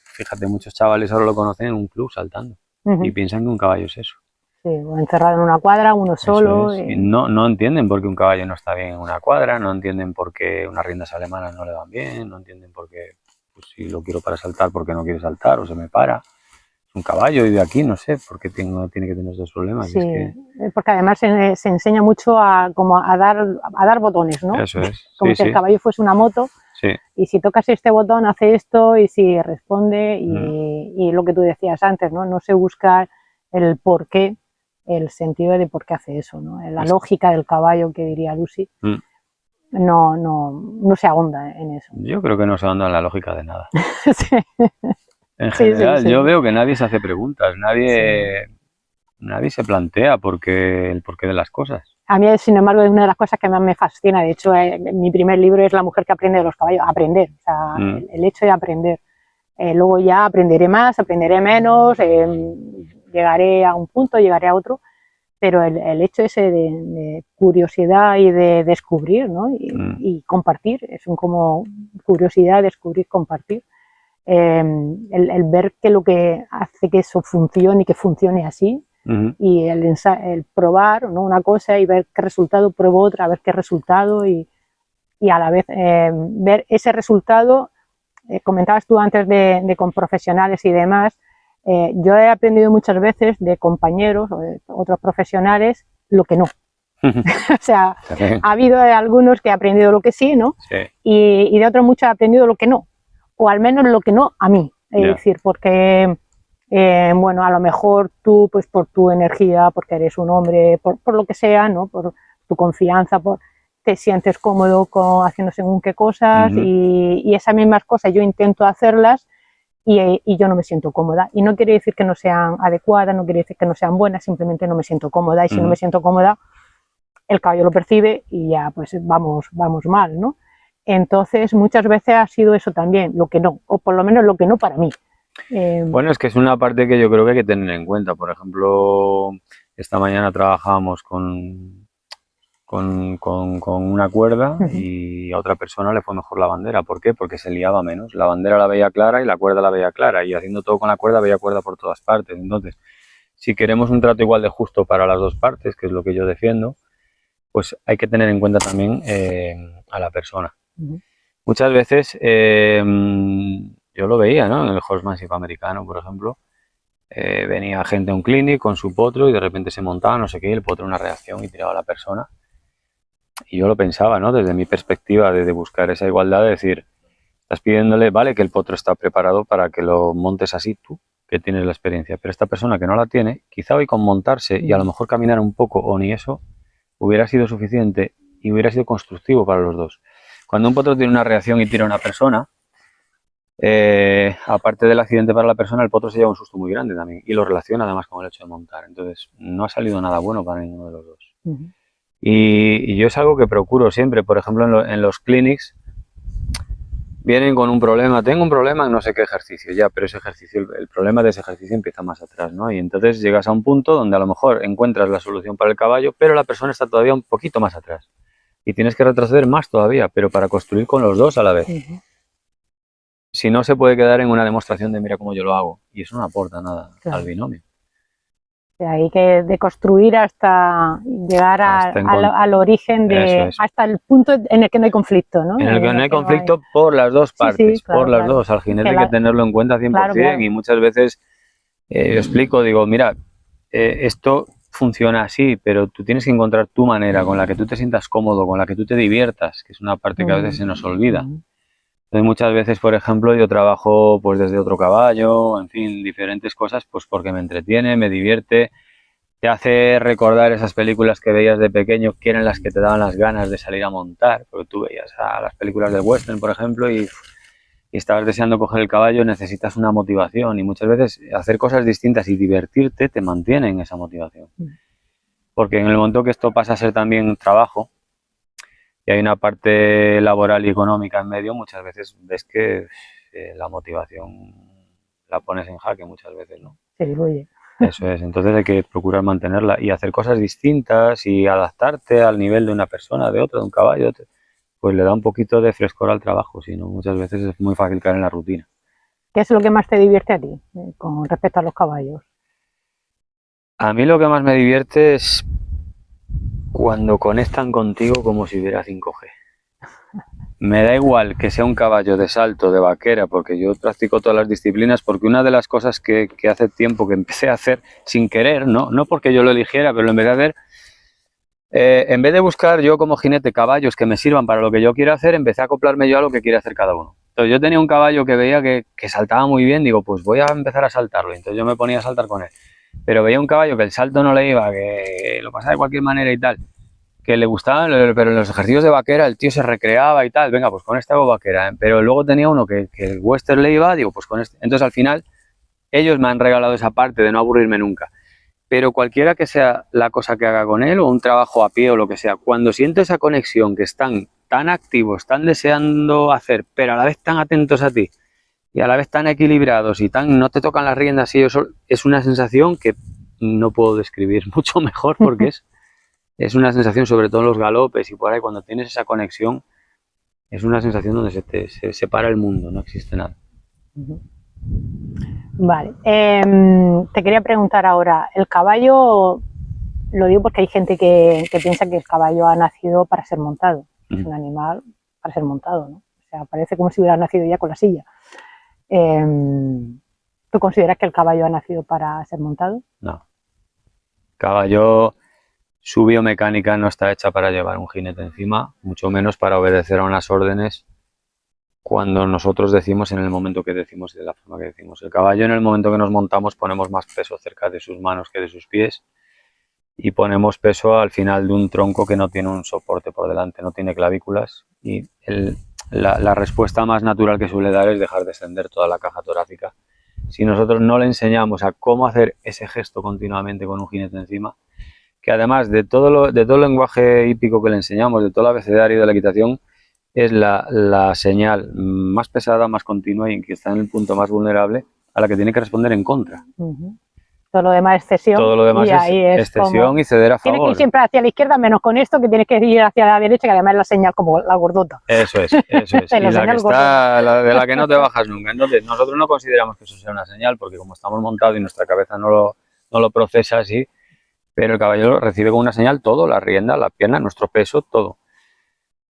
fíjate, muchos chavales ahora lo conocen en un club saltando y piensan que un caballo es eso. Sí, o encerrado en una cuadra, uno solo. Y no entienden por qué un caballo no está bien en una cuadra, no entienden por qué unas riendas alemanas no le van bien, no entienden por qué, pues, si lo quiero para saltar, porque no quiere saltar o se me para. Es un caballo y de aquí no sé por qué tiene que tener estos problemas. Sí, es que... porque además se enseña mucho como a dar botones, ¿no? Eso es. Como si el caballo fuese una moto. Sí. Y si tocas este botón hace esto, y si responde, y lo que tú decías antes, ¿no? No se busca el por qué, el sentido de por qué hace eso, ¿no? La lógica del caballo, que diría Lucy, no se ahonda en eso. Yo creo que no se ahonda en la lógica de nada. Sí. En general, yo veo que nadie se hace preguntas, nadie se plantea el porqué de las cosas. A mí, sin embargo, es una de las cosas que más me fascina. De hecho, mi primer libro es La mujer que aprende de los caballos. Aprender, o sea, el hecho de aprender. Luego ya aprenderé más, aprenderé menos, llegaré a un punto, llegaré a otro, pero el hecho ese de curiosidad y de descubrir, ¿no? Y compartir, es como curiosidad, descubrir, compartir. El ver que lo que hace que eso funcione y que funcione así, y el probar, ¿no? Una cosa y ver qué resultado, pruebo otra, a ver qué resultado, y a la vez ver ese resultado. Comentabas tú antes con profesionales y demás. Yo he aprendido muchas veces de compañeros o de otros profesionales lo que no. O sea, ha habido algunos que he aprendido lo que sí, ¿no? Sí. Y de otros muchos he aprendido lo que no, o al menos lo que no a mí. Es decir, porque bueno, a lo mejor tú, pues por tu energía, porque eres un hombre, por lo que sea, ¿no? Por tu confianza, te sientes cómodo haciendo según qué cosas, y esas mismas cosas yo intento hacerlas y yo no me siento cómoda. Y no quiere decir que no sean adecuadas, no quiere decir que no sean buenas, simplemente no me siento cómoda, y si no me siento cómoda, el caballo lo percibe y ya pues vamos mal, ¿no? Entonces muchas veces ha sido eso también, lo que no, o por lo menos lo que no para mí. Bueno, es que es una parte que yo creo que hay que tener en cuenta. Por ejemplo, esta mañana trabajábamos con con una cuerda y a otra persona le fue mejor la bandera. ¿Por qué? Porque se liaba menos. La bandera la veía clara y la cuerda la veía clara, y haciendo todo con la cuerda veía cuerda por todas partes. Entonces, si queremos un trato igual de justo para las dos partes, que es lo que yo defiendo, pues hay que tener en cuenta también a la persona. Muchas veces, yo lo veía, ¿no? En el horsemanship americano, por ejemplo, venía gente a un clinic con su potro y de repente se montaba, no sé qué, y el potro una reacción y tiraba a la persona. Y yo lo pensaba, ¿no? Desde mi perspectiva de buscar esa igualdad, de decir, estás pidiéndole, vale, que el potro está preparado para que lo montes así tú, que tienes la experiencia, pero esta persona que no la tiene, quizá hoy con montarse y a lo mejor caminar un poco o ni eso, hubiera sido suficiente y hubiera sido constructivo para los dos. Cuando un potro tiene una reacción y tira a una persona, aparte del accidente para la persona, el potro se lleva un susto muy grande también y lo relaciona además con el hecho de montar. Entonces, no ha salido nada bueno para ninguno de los dos. Y yo es algo que procuro siempre. Por ejemplo, en los clinics vienen con un problema, tengo un problema en no sé qué ejercicio, ya, pero ese ejercicio, el problema de ese ejercicio empieza más atrás, ¿no? Y entonces llegas a un punto donde a lo mejor encuentras la solución para el caballo, pero la persona está todavía un poquito más atrás. Y tienes que retroceder más todavía, pero para construir con los dos a la vez. Si no, se puede quedar en una demostración de mira cómo yo lo hago, y eso no aporta nada al binomio. Hay que deconstruir hasta llegar al origen, hasta el punto en el que no hay conflicto, ¿no? En el que no hay conflicto por las dos partes, por las dos. Al jinete hay que tenerlo en cuenta 100%, y muchas veces yo explico, digo, mira, esto funciona así, pero tú tienes que encontrar tu manera con la que tú te sientas cómodo, con la que tú te diviertas, que es una parte que a veces se nos olvida. Entonces, muchas veces, por ejemplo, yo trabajo pues desde otro caballo, en fin, diferentes cosas, pues porque me entretiene, me divierte, te hace recordar esas películas que veías de pequeño, que eran las que te daban las ganas de salir a montar, porque tú veías a las películas del western, por ejemplo, y estabas deseando coger el caballo, necesitas una motivación, y muchas veces hacer cosas distintas y divertirte te mantiene en esa motivación. Porque en el momento que esto pasa a ser también trabajo, y hay una parte laboral y económica en medio, muchas veces ves que la motivación la pones en jaque, muchas veces, ¿no? Se diluye. Eso es, entonces hay que procurar mantenerla y hacer cosas distintas y adaptarte al nivel de una persona, de otra, de un caballo, pues le da un poquito de frescor al trabajo, si no, muchas veces es muy fácil caer en la rutina. ¿Qué es lo que más te divierte a ti con respecto a los caballos? A mí lo que más me divierte es cuando conectan contigo como si hubiera 5G. Me da igual que sea un caballo de salto, de vaquera, porque yo practico todas las disciplinas, porque una de las cosas que hace tiempo que empecé a hacer sin querer, no porque yo lo eligiera, pero lo empecé a hacer, en vez de buscar yo como jinete caballos que me sirvan para lo que yo quiero hacer, empecé a acoplarme yo a lo que quiere hacer cada uno. Entonces yo tenía un caballo que veía que saltaba muy bien, digo, pues voy a empezar a saltarlo, entonces yo me ponía a saltar con él. Pero veía un caballo que el salto no le iba, que lo pasaba de cualquier manera y tal, que le gustaban, pero en los ejercicios de vaquera el tío se recreaba y tal, venga, pues con este hago vaquera, pero luego tenía uno que el western le iba, digo, pues con este. Entonces al final ellos me han regalado esa parte de no aburrirme nunca, pero cualquiera que sea la cosa que haga con él, o un trabajo a pie o lo que sea, cuando siento esa conexión, que están tan activos, tan deseando hacer, pero a la vez tan atentos a ti, y a la vez tan equilibrados y tan no te tocan las riendas, y eso es una sensación que no puedo describir mucho mejor, porque es una sensación, sobre todo en los galopes y por ahí, cuando tienes esa conexión, es una sensación donde se separa el mundo, no existe nada. Vale, te quería preguntar ahora, el caballo, lo digo porque hay gente que piensa que el caballo ha nacido para ser montado, es un animal para ser montado, ¿no? O sea, parece como si hubiera nacido ya con la silla. ¿Tú consideras que el caballo ha nacido para ser montado? No. Caballo, su biomecánica no está hecha para llevar un jinete encima, mucho menos para obedecer a unas órdenes cuando nosotros decimos, en el momento que decimos y de la forma que decimos. El caballo, en el momento que nos montamos, ponemos más peso cerca de sus manos que de sus pies, y ponemos peso al final de un tronco que no tiene un soporte por delante, no tiene clavículas, y la respuesta más natural que suele dar es dejar descender toda la caja torácica. Si nosotros no le enseñamos a cómo hacer ese gesto continuamente con un jinete encima, que además de todo el lenguaje hípico que le enseñamos, de todo el abecedario de la equitación, es la señal más pesada, más continua, y que está en el punto más vulnerable, a la que tiene que responder en contra. Todo lo demás es cesión. Todo lo demás y ahí es cesión como, y ceder a favor. tienes que ir siempre hacia la izquierda, menos con esto, que tienes que ir hacia la derecha, que además es la señal como la gordota. Eso es, eso es. La Y la que señal gordota. está, de la que no te bajas nunca. Entonces, nosotros no consideramos que eso sea una señal, porque como estamos montados y nuestra cabeza no lo procesa así, pero el caballo recibe como una señal todo, la rienda, la pierna, nuestro peso, todo.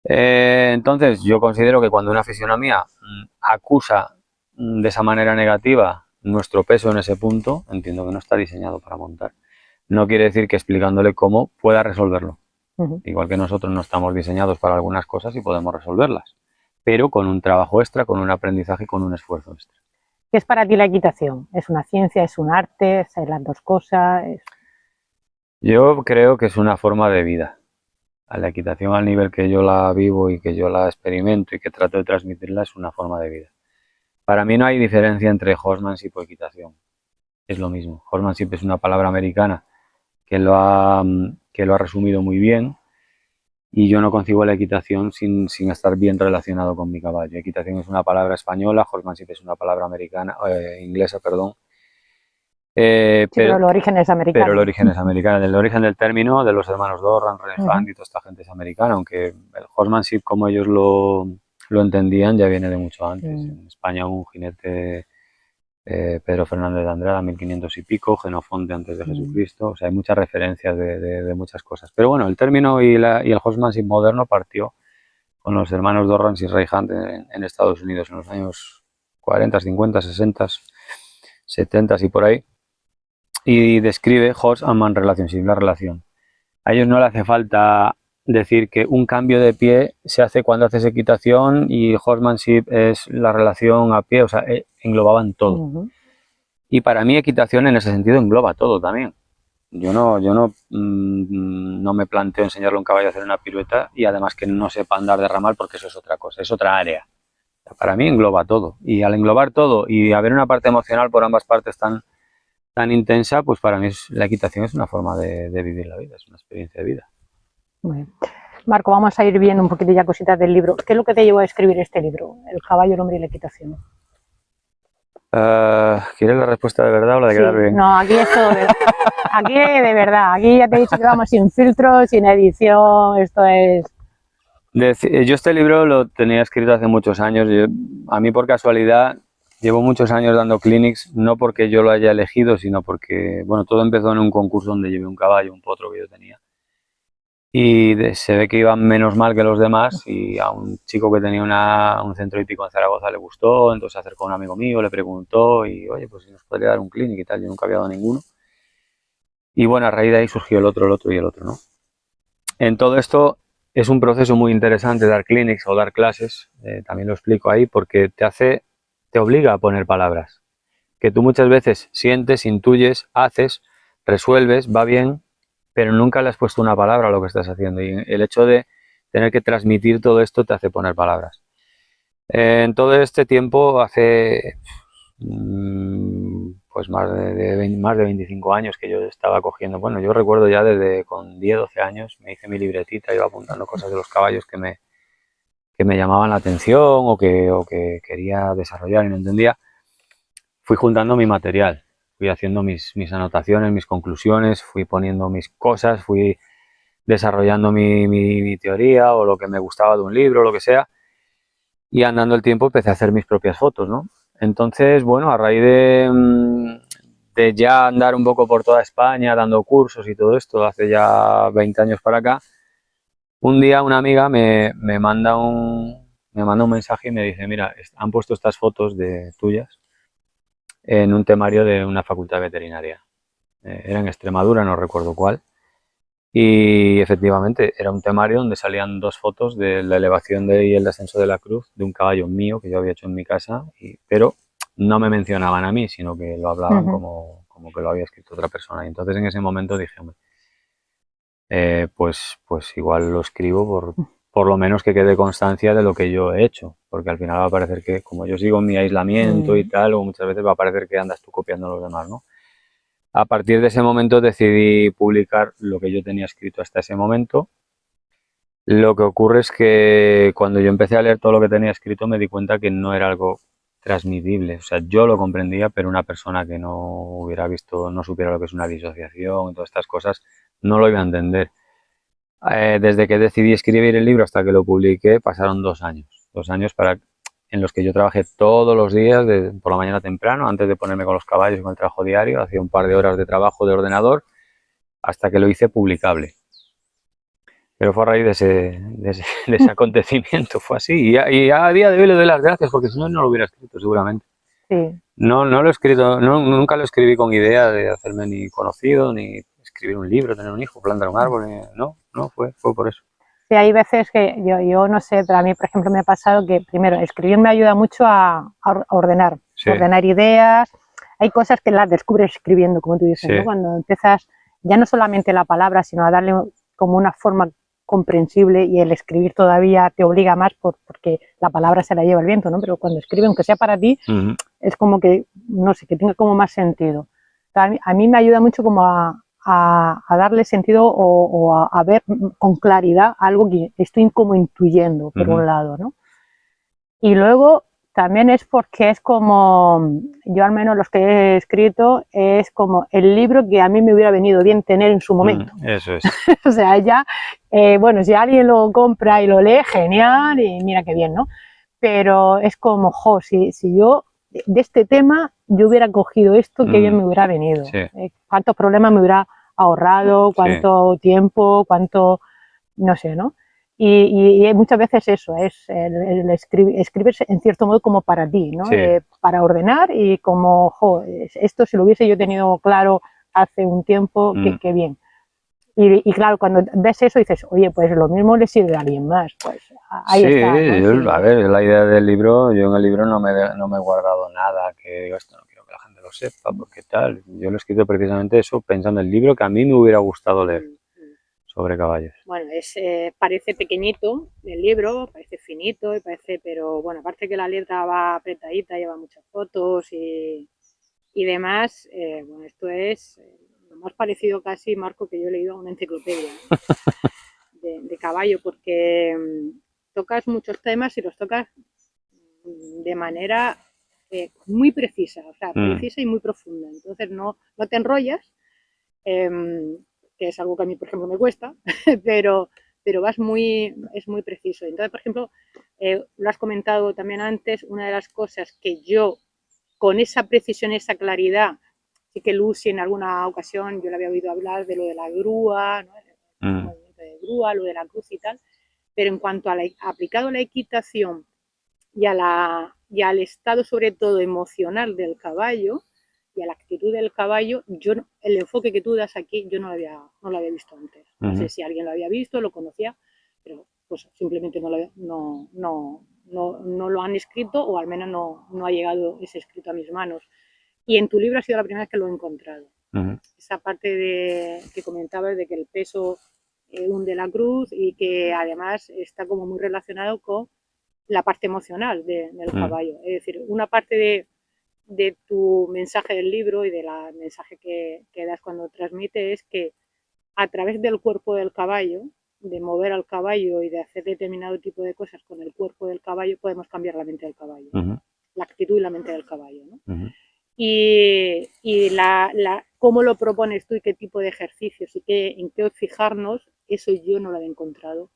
Entonces, yo considero que cuando una fisionomía acusa de esa manera negativa nuestro peso en ese punto, entiendo que no está diseñado para montar. No quiere decir que explicándole cómo pueda resolverlo. Igual que nosotros no estamos diseñados para algunas cosas y podemos resolverlas, pero con un trabajo extra, con un aprendizaje y con un esfuerzo extra. ¿Qué es para ti la equitación? ¿Es una ciencia, es un arte, es las dos cosas? Yo creo que es una forma de vida. A la equitación al nivel que yo la vivo y que yo la experimento y que trato de transmitirla es una forma de vida. Para mí no hay diferencia entre horsemanship o equitación. Es lo mismo. Horsemanship es una palabra americana que lo ha resumido muy bien y yo no concibo la equitación sin estar bien relacionado con mi caballo. Equitación es una palabra española, horsemanship es una palabra americana, inglesa, perdón. Sí, pero el origen es americano. Pero el origen es americano. El origen del término de los hermanos Dorran, Relefant y toda esta gente es americana, aunque el horsemanship, como ellos lo entendían, ya viene de mucho antes. En España un jinete, Pedro Fernández de Andrada, 1500 y pico, Jenofonte antes de Jesucristo. O sea, hay muchas referencias de muchas cosas. Pero bueno, el término y el horsemanship moderno partió con los hermanos Dorran y Relefant en Estados Unidos en los años 40, 50, 60, 70 y por ahí. Y describe horse and man relationship, la relación. A ellos no le hace falta decir que un cambio de pie se hace cuando haces equitación y horsemanship es la relación a pie, o sea, englobaban todo. Y para mí equitación en ese sentido engloba todo también. Yo no me planteo enseñarle a un caballo a hacer una pirueta y además que no sepa andar de ramal porque eso es otra cosa, es otra área. Para mí engloba todo. Y al englobar todo y haber una parte emocional por ambas partes tan intensa, pues para mí la equitación es una forma de vivir la vida, es una experiencia de vida. Muy bien. Marco, vamos a ir viendo un poquito ya cositas del libro. ¿Qué es lo que te llevó a escribir este libro, El caballo, el hombre y la equitación? ¿Quieres la respuesta de verdad o la de quedar bien? No, aquí es todo aquí de verdad, aquí ya te he dicho que vamos sin filtros, sin edición, esto es... Yo este libro lo tenía escrito hace muchos años, a mí por casualidad llevo muchos años dando clinics, no porque yo lo haya elegido, sino porque, bueno, todo empezó en un concurso donde llevé un caballo, un potro que yo tenía. Y se ve que iban menos mal que los demás y a un chico que tenía un centro hípico en Zaragoza le gustó, entonces se acercó a un amigo mío, le preguntó y, oye, pues si nos podría dar un clinic y tal, yo nunca había dado ninguno. Y bueno, a raíz de ahí surgió el otro y el otro, ¿no? En todo esto es un proceso muy interesante dar clinics o dar clases, también lo explico ahí, porque te obliga a poner palabras, que tú muchas veces sientes, intuyes, haces, resuelves, va bien, pero nunca le has puesto una palabra a lo que estás haciendo y el hecho de tener que transmitir todo esto te hace poner palabras. En todo este tiempo, hace pues más de 25 años que yo estaba cogiendo, bueno, yo recuerdo ya desde con 10, 12 años, me hice mi libretita, iba apuntando cosas de los caballos que me llamaban la atención o que quería desarrollar y no entendía. Fui juntando mi material, fui haciendo mis anotaciones, mis conclusiones, fui poniendo mis cosas, fui desarrollando mi teoría o lo que me gustaba de un libro, lo que sea, y andando el tiempo empecé a hacer mis propias fotos, ¿no? Entonces, bueno, a raíz de ya andar un poco por toda España dando cursos y todo esto, hace ya 20 años para acá, un día una amiga me manda un mensaje y me dice, mira, han puesto estas fotos tuyas en un temario de una facultad veterinaria. Era en Extremadura, no recuerdo cuál. Y efectivamente era un temario donde salían dos fotos de la elevación y el descenso de la cruz de un caballo mío que yo había hecho en mi casa, pero no me mencionaban a mí, sino que lo hablaban como que lo había escrito otra persona. Y entonces en ese momento dije, hombre, pues igual lo escribo por lo menos que quede constancia de lo que yo he hecho, porque al final va a parecer que, como yo sigo en mi aislamiento y tal, o muchas veces va a parecer que andas tú copiando a los demás, ¿no? A partir de ese momento decidí publicar lo que yo tenía escrito hasta ese momento. Lo que ocurre es que cuando yo empecé a leer todo lo que tenía escrito me di cuenta que no era algo transmitible. O sea, yo lo comprendía, pero una persona que no hubiera visto, no supiera lo que es una disociación y todas estas cosas, no lo iba a entender. Desde que decidí escribir el libro hasta que lo publiqué pasaron 2 años. 2 años en los que yo trabajé todos los días, por la mañana temprano, antes de ponerme con los caballos y con el trabajo diario, hacía un par de horas de trabajo de ordenador hasta que lo hice publicable. Pero fue a raíz de ese acontecimiento, fue así. Y a día de hoy le doy las gracias, porque si no, no lo hubiera escrito seguramente. Sí. No lo he escrito, nunca lo escribí con idea de hacerme ni conocido, ni escribir un libro, tener un hijo, plantar un árbol. No, fue por eso. Sí, hay veces que yo no sé, pero a mí, por ejemplo, me ha pasado que, primero, escribir me ayuda mucho a ordenar, Sí. ordenar ideas. Hay cosas que las descubres escribiendo, como tú dices, Sí. ¿no? Cuando empiezas ya no solamente la palabra, sino a darle como una forma comprensible, y el escribir todavía te obliga más porque la palabra se la lleva el viento, ¿no? Pero cuando escribe, aunque sea para ti, es como que, no sé, que tenga como más sentido. A mí me ayuda mucho como a darle sentido o a ver con claridad algo que estoy como intuyendo, por un lado, ¿no? Y luego también es porque es como, yo al menos los que he escrito, es como el libro que a mí me hubiera venido bien tener en su momento. Eso es. O sea, ya, bueno, si alguien lo compra y lo lee, genial, y mira qué bien, ¿no? Pero es como, jo, si yo de este tema yo hubiera cogido esto, qué bien me hubiera venido. Sí. Cuántos problemas me hubiera ahorrado, cuánto tiempo, cuánto, no sé, ¿no? Y muchas veces eso, es el escribir en cierto modo como para ti, ¿no? Sí. Para ordenar, y como, jo, esto si lo hubiese yo tenido claro hace un tiempo, qué bien. Y claro, cuando ves eso dices, oye, pues lo mismo le sirve a alguien más, pues ahí está, ¿no? Sí. A ver, la idea del libro, yo en el libro no me he guardado nada que digo, esto no quiero que la gente lo sepa, porque tal. Yo lo he escrito precisamente eso, pensando en el libro que a mí me hubiera gustado leer sobre caballos. Bueno, parece pequeñito el libro, parece finito, pero bueno, aparte que la letra va apretadita, lleva muchas fotos y demás, bueno, esto es lo más parecido casi, Marco, que yo he leído a una enciclopedia, ¿no? de caballo, porque tocas muchos temas y los tocas de manera muy precisa, o sea, precisa y muy profunda. Entonces no te enrollas, que es algo que a mí, por ejemplo, me cuesta, pero es muy preciso. Entonces, por ejemplo, lo has comentado también antes, una de las cosas que yo, con esa precisión, esa claridad, sí que Lucy en alguna ocasión yo le había oído hablar de lo de la grúa, ¿no? El movimiento de grúa, lo de la cruz y tal, pero en cuanto a aplicado a la equitación y al estado sobre todo emocional del caballo y a la actitud del caballo, el enfoque que tú das aquí yo no lo había visto antes. No sé si alguien lo había visto, lo conocía, pero pues simplemente no lo han escrito, o al menos no ha llegado ese escrito a mis manos. Y en tu libro ha sido la primera vez que lo he encontrado. Esa parte que comentabas de que el peso hunde la cruz, y que además está como muy relacionado con la parte emocional del caballo. Es decir, una parte de tu mensaje del libro y del mensaje que das cuando transmite es que a través del cuerpo del caballo, de mover al caballo y de hacer determinado tipo de cosas con el cuerpo del caballo, podemos cambiar la mente del caballo, la actitud y la mente del caballo, ¿no? Y cómo lo propones tú y qué tipo de ejercicios y en qué fijarnos, eso yo no lo he encontrado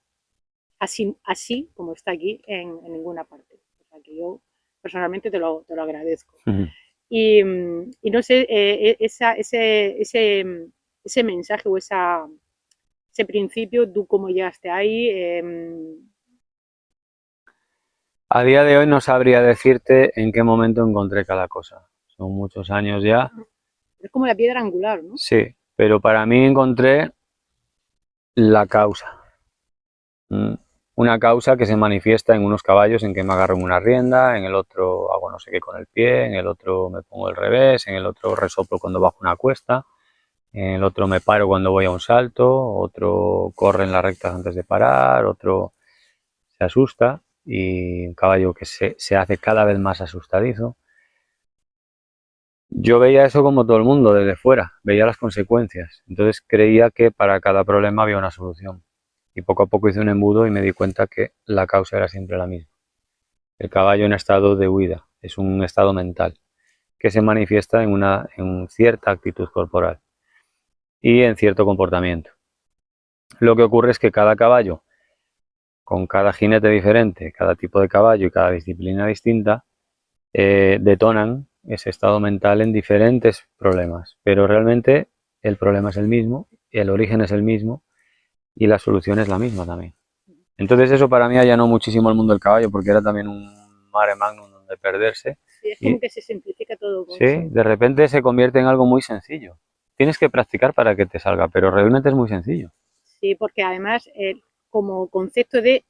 así como está aquí en ninguna parte. O sea, que yo personalmente te lo agradezco. Y no sé, ese mensaje o ese principio, ¿tú cómo llegaste ahí? A día de hoy no sabría decirte en qué momento encontré cada cosa. Son muchos años ya. Es como la piedra angular, ¿no? Sí, pero para mí encontré la causa. Una causa que se manifiesta en unos caballos en que me agarro en una rienda, en el otro hago no sé qué con el pie, en el otro me pongo el revés, en el otro resoplo cuando bajo una cuesta, en el otro me paro cuando voy a un salto, otro corre en las rectas antes de parar, otro se asusta, y un caballo que se hace cada vez más asustadizo. Yo veía eso como todo el mundo desde fuera, veía las consecuencias, entonces creía que para cada problema había una solución. Y poco a poco hice un embudo y me di cuenta que la causa era siempre la misma. El caballo en estado de huida, es un estado mental que se manifiesta en cierta actitud corporal y en cierto comportamiento. Lo que ocurre es que cada caballo, con cada jinete diferente, cada tipo de caballo y cada disciplina distinta, detonan ese estado mental en diferentes problemas, pero realmente el problema es el mismo, el origen es el mismo y la solución es la misma también. Entonces eso para mí allanó muchísimo el mundo del caballo, porque era también un mare magnum donde perderse. Sí, es como que se simplifica todo mucho. Sí, de repente se convierte en algo muy sencillo. Tienes que practicar para que te salga, pero realmente es muy sencillo. Sí, porque además como concepto de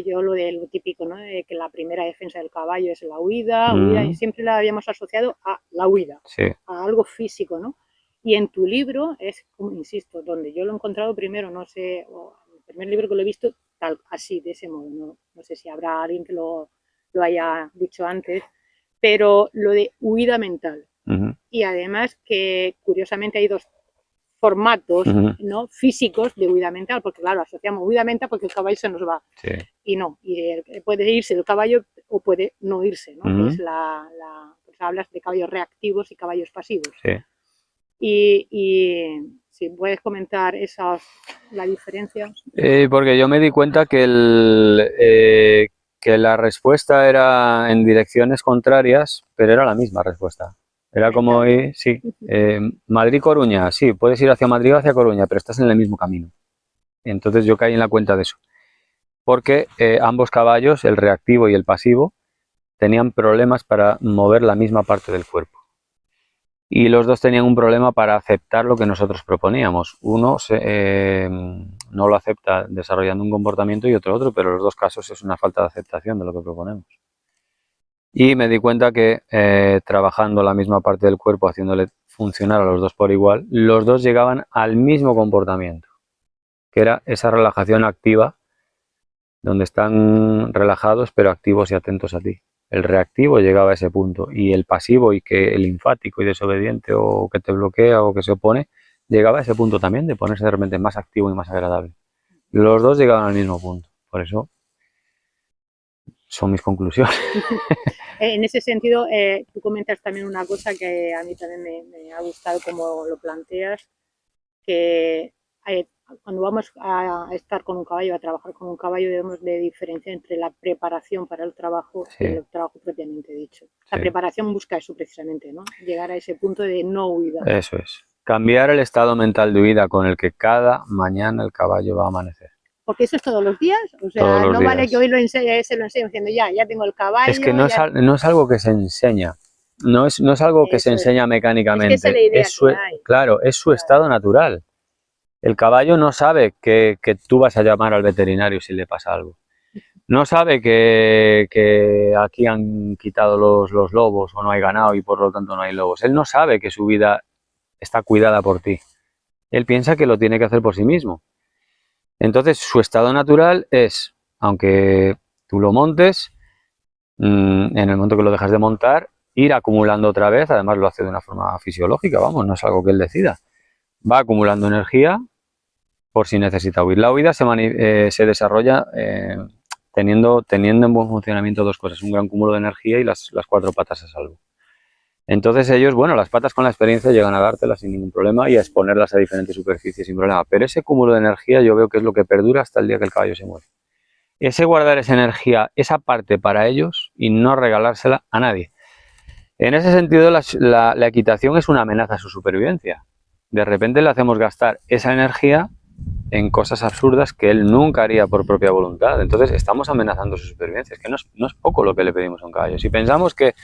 yo lo de lo típico, ¿no? De que la primera defensa del caballo es la huida, y siempre la habíamos asociado a la huida, sí, a algo físico, ¿no? Y en tu libro es, como insisto, donde yo lo he encontrado primero, no sé, el primer libro que lo he visto tal, así, de ese modo, no sé si habrá alguien que lo haya dicho antes, pero lo de huida mental. Y además que curiosamente hay dos formatos, ¿no? Físicos de huida mental, porque claro, asociamos huida mental porque el caballo se nos va. Sí. Y no, puede irse el caballo o puede no irse, ¿no? Que es pues hablas de caballos reactivos y caballos pasivos. Sí. Y si puedes comentar la diferencia. Porque yo me di cuenta que, que la respuesta era en direcciones contrarias, pero era la misma respuesta. Era como ir, sí, Madrid-Coruña, sí, puedes ir hacia Madrid o hacia Coruña, pero estás en el mismo camino. Entonces yo caí en la cuenta de eso. Porque ambos caballos, el reactivo y el pasivo, tenían problemas para mover la misma parte del cuerpo. Y los dos tenían un problema para aceptar lo que nosotros proponíamos. Uno no lo acepta desarrollando un comportamiento y otro, pero en los dos casos es una falta de aceptación de lo que proponemos. Y me di cuenta que trabajando la misma parte del cuerpo, haciéndole funcionar a los dos por igual, los dos llegaban al mismo comportamiento, que era esa relajación activa, donde están relajados pero activos y atentos a ti. El reactivo llegaba a ese punto y el pasivo y que el linfático y desobediente o que te bloquea o que se opone, llegaba a ese punto también de ponerse de repente más activo y más agradable. Los dos llegaban al mismo punto, por eso son mis conclusiones. En ese sentido, tú comentas también una cosa que a mí también me ha gustado como lo planteas, que cuando vamos a estar con un caballo, a trabajar con un caballo, debemos de diferenciar entre la preparación para el trabajo y el trabajo propiamente dicho. La preparación busca eso precisamente, ¿no? Llegar a ese punto de no huida. Eso es. Cambiar el estado mental de huida con el que cada mañana el caballo va a amanecer. Porque eso es todos los días, o sea, no días. Vale que hoy se lo enseñe diciendo ya tengo el caballo. Es que no es algo que se enseña. No es algo que se enseña mecánicamente. Es que esa es la idea que hay. Claro, es su estado natural. El caballo no sabe que tú vas a llamar al veterinario si le pasa algo. No sabe que aquí han quitado los lobos o no hay ganado y por lo tanto no hay lobos. Él no sabe que su vida está cuidada por ti. Él piensa que lo tiene que hacer por sí mismo. Entonces su estado natural es, aunque tú lo montes, en el momento que lo dejas de montar, ir acumulando otra vez, además lo hace de una forma fisiológica, vamos, no es algo que él decida. Va acumulando energía por si necesita huir. La huida se desarrolla teniendo en buen funcionamiento dos cosas, un gran cúmulo de energía y las cuatro patas a salvo. Entonces ellos, bueno, las patas con la experiencia llegan a dártelas sin ningún problema y a exponerlas a diferentes superficies sin problema, pero ese cúmulo de energía yo veo que es lo que perdura hasta el día que el caballo se muere. Ese guardar esa energía, esa parte para ellos y no regalársela a nadie. En ese sentido la equitación es una amenaza a su supervivencia. De repente le hacemos gastar esa energía en cosas absurdas que él nunca haría por propia voluntad. Entonces estamos amenazando su supervivencia. Es que no es poco lo que le pedimos a un caballo. Si pensamos que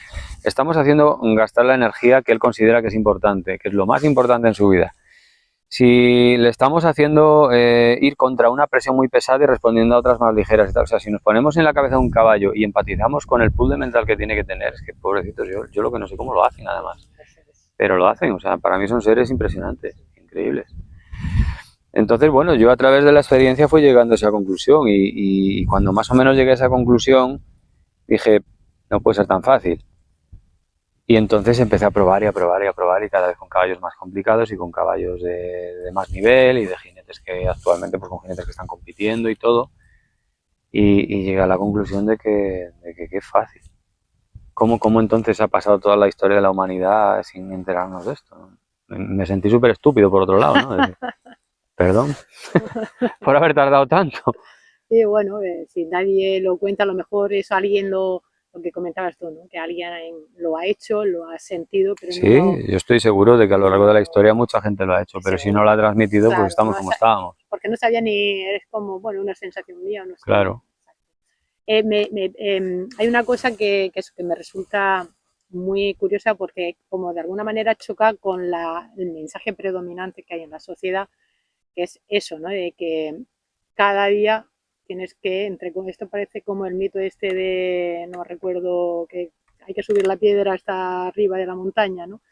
estamos haciendo gastar la energía que él considera que es importante, que es lo más importante en su vida, si le estamos haciendo ir contra una presión muy pesada y respondiendo a otras más ligeras y tal, o sea, si nos ponemos en la cabeza de un caballo y empatizamos con el pool de mental que tiene que tener, es que pobrecitos, yo lo que no sé cómo lo hacen además, pero lo hacen, o sea, para mí son seres impresionantes, increíbles. Entonces, bueno, yo a través de la experiencia fui llegando a esa conclusión y cuando más o menos llegué a esa conclusión dije, no puede ser tan fácil. Y entonces empecé a probar y a probar y a probar y cada vez con caballos más complicados y con caballos de más nivel y de jinetes que actualmente, pues con jinetes que están compitiendo y todo. Y llegué a la conclusión de que es fácil. ¿cómo entonces ha pasado toda la historia de la humanidad sin enterarnos de esto? Me sentí súper estúpido por otro lado, ¿no? Decir, perdón por haber tardado tanto. Sí, bueno, si nadie lo cuenta, a lo mejor es alguien lo que comentabas tú, ¿no? Que alguien lo ha hecho, lo ha sentido, pero Sí, no lo... yo estoy seguro de que a lo largo de la historia mucha gente lo ha hecho, pero si no lo ha transmitido, pues Claro, estamos como estábamos. porque no sabía ni, es como, bueno, una sensación mía, no sé. Claro. Hay una cosa que me resulta muy curiosa porque como de alguna manera choca con el mensaje predominante que hay en la sociedad, que es eso, ¿no? De que cada día tienes que, esto parece como el mito este de, no recuerdo, que hay que subir la piedra hasta arriba de la montaña, ¿no?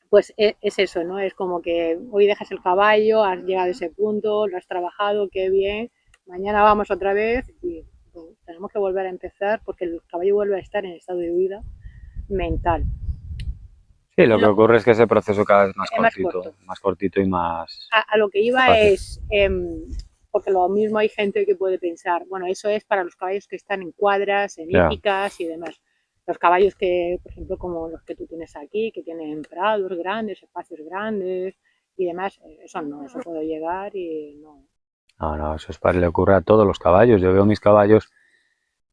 Pues es eso, ¿no? Es como que hoy dejas el caballo, has llegado a ese punto, lo has trabajado, qué bien, mañana vamos otra vez y pues, tenemos que volver a empezar porque el caballo vuelve a estar en estado de huida mental. Sí, lo que ocurre es que ese proceso cada vez es más cortito y más a lo que iba fácil. es, porque lo mismo hay gente que puede pensar, bueno, eso es para los caballos que están en cuadras, en hípicas y demás. Los caballos que, por ejemplo, como los que tú tienes aquí, que tienen prados grandes, espacios grandes y demás, eso no, eso puedo llegar y no. No, eso le ocurre a todos los caballos. Yo veo mis caballos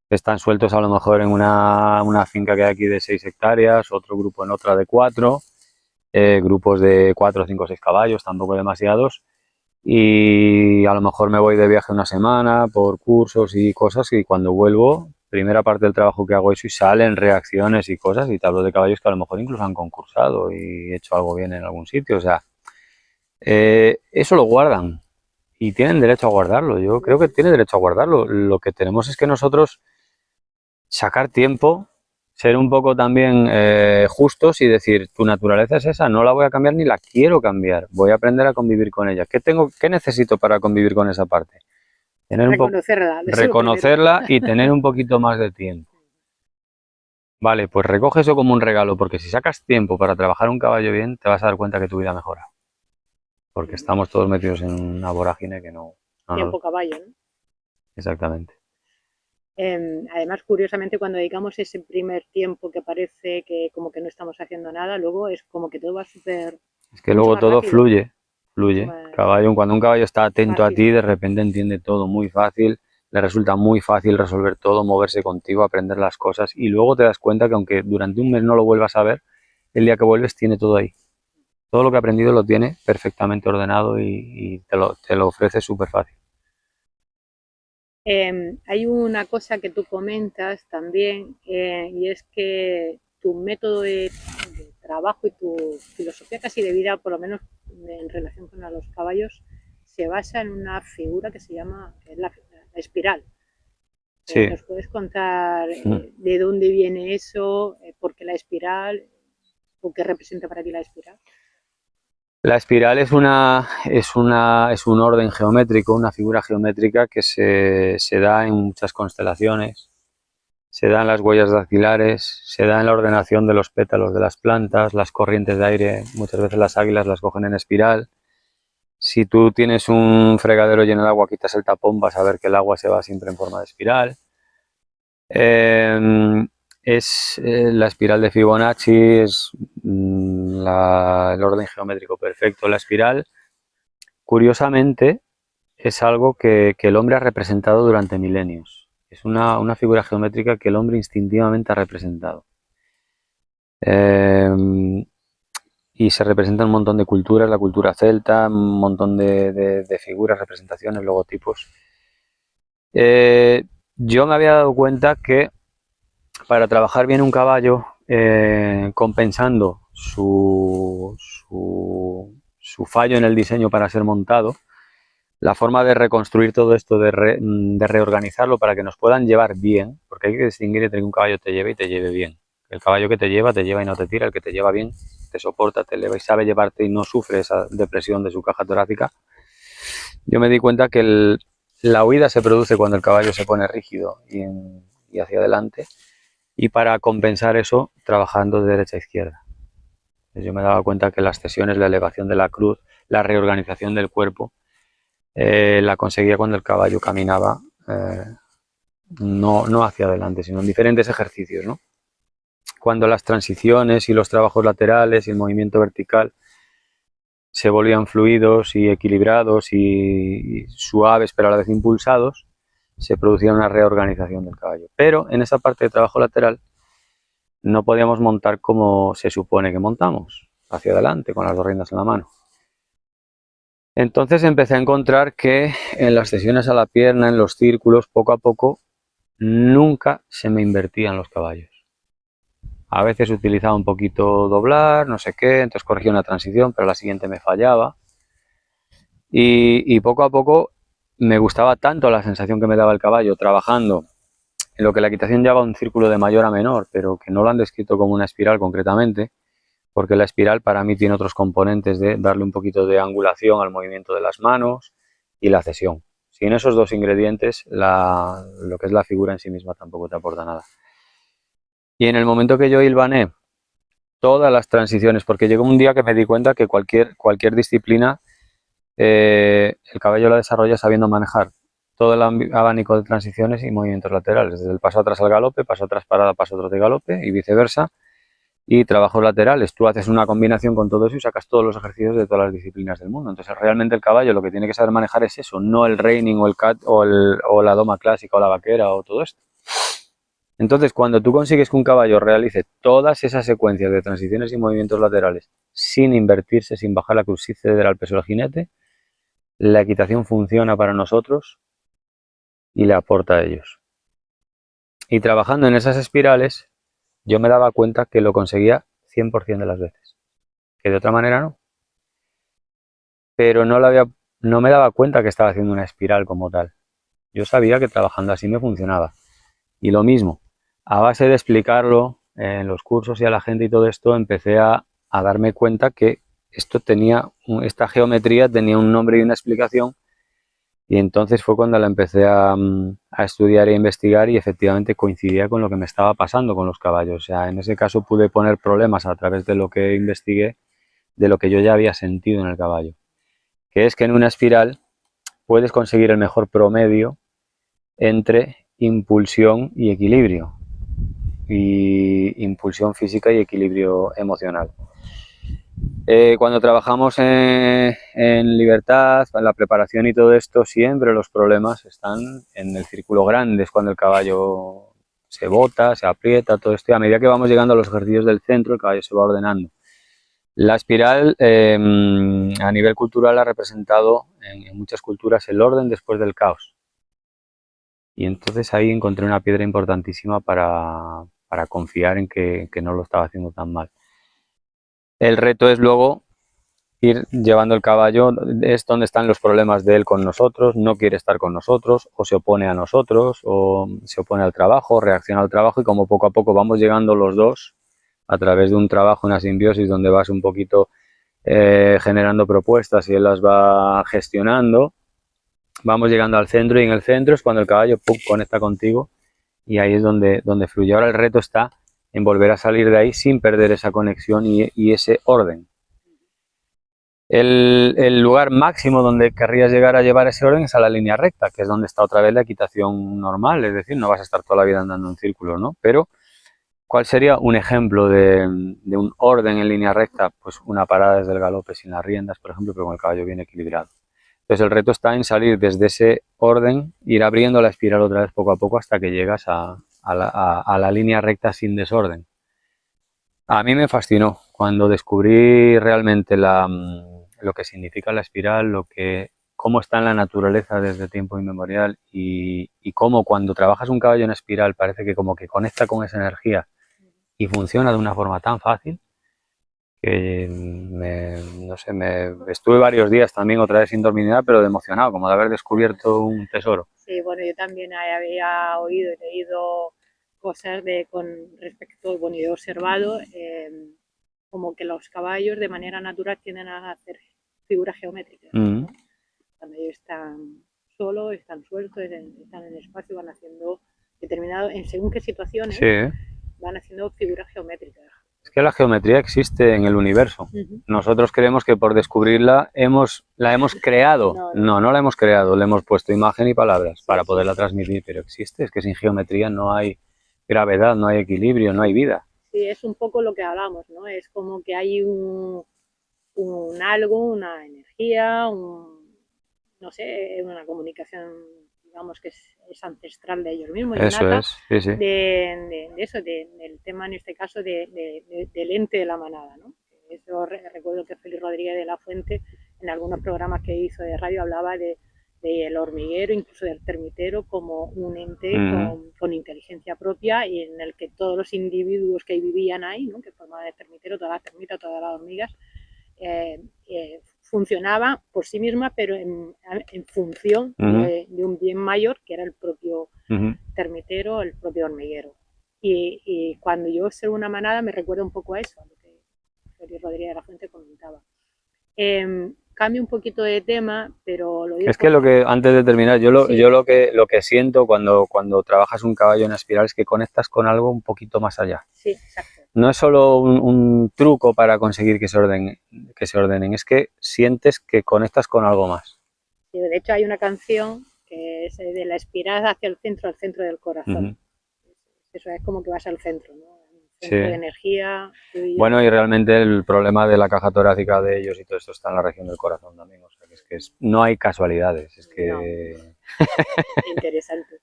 que están sueltos a lo mejor en una finca que hay aquí de 6 hectáreas, otro grupo en otra de 4, grupos de 4, 5, 6 caballos, tampoco demasiados. Y a lo mejor me voy de viaje una semana por cursos y cosas y cuando vuelvo, primera parte del trabajo que hago eso y salen reacciones y cosas y te hablo de caballos que a lo mejor incluso han concursado y hecho algo bien en algún sitio, o sea, eso lo guardan y tienen derecho a guardarlo, yo creo que tienen derecho a guardarlo, lo que tenemos es que nosotros sacar tiempo, ser un poco también justos y decir, tu naturaleza es esa, no la voy a cambiar ni la quiero cambiar, voy a aprender a convivir con ella. ¿Qué necesito para convivir con esa parte? Reconocerla y tener un poquito más de tiempo. Vale, pues recoge eso como un regalo, porque si sacas tiempo para trabajar un caballo bien, te vas a dar cuenta que tu vida mejora. Porque estamos todos metidos en una vorágine que no... Tiempo caballo, ¿no? Exactamente. Además, curiosamente, cuando dedicamos ese primer tiempo que parece que como que no estamos haciendo nada, luego es como que todo va súper... Es que luego todo fluye. Caballo, cuando un caballo está atento a ti, de repente entiende todo muy fácil, le resulta muy fácil resolver todo, moverse contigo, aprender las cosas y luego te das cuenta que aunque durante un mes no lo vuelvas a ver, el día que vuelves tiene todo ahí. Todo lo que ha aprendido lo tiene perfectamente ordenado y te lo ofrece súper fácil. Hay una cosa que tú comentas también y es que tu método de trabajo y tu filosofía casi de vida, por lo menos en relación con los caballos, se basa en una figura que se llama la espiral. Sí. ¿Nos puedes contar de dónde viene eso, por qué la espiral o qué representa para ti la espiral? La espiral es un orden geométrico, una figura geométrica que se da en muchas constelaciones, se da en las huellas dactilares, se da en la ordenación de los pétalos de las plantas, las corrientes de aire, muchas veces las águilas las cogen en espiral. Si tú tienes un fregadero lleno de agua, quitas el tapón, vas a ver que el agua se va siempre en forma de espiral. La espiral de Fibonacci, es el orden geométrico perfecto. La espiral, curiosamente, es algo que el hombre ha representado durante milenios. Es una figura geométrica que el hombre instintivamente ha representado. Y se representan un montón de culturas, la cultura celta, un montón de figuras, representaciones, logotipos. Yo me había dado cuenta que para trabajar bien un caballo, compensando su fallo en el diseño para ser montado, la forma de reconstruir todo esto, de reorganizarlo para que nos puedan llevar bien, porque hay que distinguir entre que un caballo te lleve y te lleve bien. El caballo que te lleva y no te tira, el que te lleva bien, te soporta, te eleva y sabe llevarte y no sufre esa depresión de su caja torácica. Yo me di cuenta que la huida se produce cuando el caballo se pone rígido y hacia adelante, y para compensar eso, trabajando de derecha a izquierda. Yo me daba cuenta que las cesiones, la elevación de la cruz, la reorganización del cuerpo, la conseguía cuando el caballo caminaba no hacia adelante, sino en diferentes ejercicios, ¿no? Cuando las transiciones y los trabajos laterales y el movimiento vertical se volvían fluidos y equilibrados y suaves pero a la vez impulsados, se producía una reorganización del caballo. Pero en esa parte de trabajo lateral no podíamos montar como se supone que montamos, hacia adelante, con las dos riendas en la mano. Entonces empecé a encontrar que en las cesiones a la pierna, en los círculos, poco a poco, nunca se me invertían los caballos. A veces utilizaba un poquito doblar, no sé qué, entonces corregía una transición, pero la siguiente me fallaba. Y poco a poco me gustaba tanto la sensación que me daba el caballo trabajando en lo que la equitación lleva un círculo de mayor a menor, pero que no lo han descrito como una espiral concretamente, porque la espiral para mí tiene otros componentes de darle un poquito de angulación al movimiento de las manos y la cesión. Sin esos dos ingredientes, lo que es la figura en sí misma tampoco te aporta nada. Y en el momento que yo hilvané todas las transiciones, porque llegó un día que me di cuenta que cualquier disciplina, el caballo la desarrolla sabiendo manejar todo el abanico de transiciones y movimientos laterales, desde el paso atrás al galope, paso atrás parada, paso atrás de galope y viceversa, y trabajos laterales. Tú haces una combinación con todo eso y sacas todos los ejercicios de todas las disciplinas del mundo. Entonces realmente el caballo lo que tiene que saber manejar es eso, no el reining o el cat o la doma clásica o la vaquera o todo esto. Entonces cuando tú consigues que un caballo realice todas esas secuencias de transiciones y movimientos laterales sin invertirse, sin bajar la cruz, sin ceder al peso del jinete, la equitación funciona para nosotros y le aporta a ellos. Y trabajando en esas espirales, yo me daba cuenta que lo conseguía 100% de las veces, que de otra manera no. Pero no me daba cuenta que estaba haciendo una espiral como tal. Yo sabía que trabajando así me funcionaba. Y lo mismo, a base de explicarlo en los cursos y a la gente y todo esto, empecé a darme cuenta que esta geometría tenía un nombre y una explicación. Y entonces fue cuando la empecé a estudiar e investigar y efectivamente coincidía con lo que me estaba pasando con los caballos. O sea, en ese caso pude poner problemas a través de lo que investigué, de lo que yo ya había sentido en el caballo. Que es que en una espiral puedes conseguir el mejor promedio entre impulsión y equilibrio. Y impulsión física y equilibrio emocional. Cuando trabajamos en libertad, en la preparación y todo esto, siempre los problemas están en el círculo grande, es cuando el caballo se bota, se aprieta, todo esto, y a medida que vamos llegando a los ejercicios del centro, el caballo se va ordenando. La espiral, a nivel cultural, ha representado en muchas culturas el orden después del caos. Y entonces ahí encontré una piedra importantísima para confiar en que no lo estaba haciendo tan mal. El reto es luego ir llevando el caballo, es donde están los problemas de él con nosotros, no quiere estar con nosotros, o se opone a nosotros, o se opone al trabajo, reacciona al trabajo, y como poco a poco vamos llegando los dos a través de un trabajo, una simbiosis donde vas un poquito generando propuestas y él las va gestionando, vamos llegando al centro, y en el centro es cuando el caballo conecta contigo y ahí es donde fluye. Ahora el reto está en volver a salir de ahí sin perder esa conexión y ese orden. El lugar máximo donde querrías llegar a llevar ese orden es a la línea recta, que es donde está otra vez la equitación normal, es decir, no vas a estar toda la vida andando en círculos, ¿no? Pero, ¿cuál sería un ejemplo de un orden en línea recta? Pues una parada desde el galope sin las riendas, por ejemplo, pero con el caballo bien equilibrado. Entonces el reto está en salir desde ese orden, ir abriendo la espiral otra vez poco a poco hasta que llegas a la línea recta sin desorden. A mí me fascinó cuando descubrí realmente lo que significa la espiral, cómo está en la naturaleza desde tiempo inmemorial y cómo cuando trabajas un caballo en espiral parece que como que conecta con esa energía y funciona de una forma tan fácil que no sé, estuve varios días también otra vez sin dormir nada, pero emocionado, como de haber descubierto un tesoro. Sí, bueno, yo también había oído y leído cosas con respecto, bueno, y he observado como que los caballos de manera natural tienden a hacer figuras geométricas, ¿no? Cuando ellos están solos, están sueltos, están en el espacio, van haciendo determinado, en según qué situaciones, Sí. van haciendo figuras geométricas. Es que la geometría existe en el universo. Nosotros creemos que por descubrirla la hemos creado. No la hemos creado, le hemos puesto imagen y palabras para poderla transmitir, pero existe. Es que sin geometría no hay gravedad, no hay equilibrio, no hay vida. Sí, es un poco lo que hablamos, ¿no? Es como que hay algo, una energía, no sé, una comunicación, digamos, que es ancestral de ellos mismos, eso innata, es, sí, sí. del tema, en este caso, del ente de la manada, ¿no? Eso recuerdo que Félix Rodríguez de la Fuente, en algunos programas que hizo de radio, hablaba del hormiguero, incluso del termitero, como un ente con inteligencia propia, y en el que todos los individuos que vivían ahí, ¿no? Que formaban el termitero, todas las termitas, todas las hormigas, funcionaba por sí misma, pero en función de un bien mayor, que era el propio termitero, el propio hormiguero. Y cuando yo observo una manada me recuerda un poco a eso, a lo que Félix Rodríguez de la Fuente comentaba. Cambio un poquito de tema, pero lo digo. Es que antes de terminar, yo lo que siento cuando trabajas un caballo en espiral es que conectas con algo un poquito más allá. Sí, exacto. No es solo un truco para conseguir que se ordenen, es que sientes que conectas con algo más. Sí, de hecho hay una canción que es de la espiral hacia el centro del corazón. Eso es como que vas al centro, ¿no? Centro de energía. Bueno, y realmente el problema de la caja torácica de ellos y todo esto está en la región del corazón también, o sea, que no hay casualidades, es que... No. Interesante.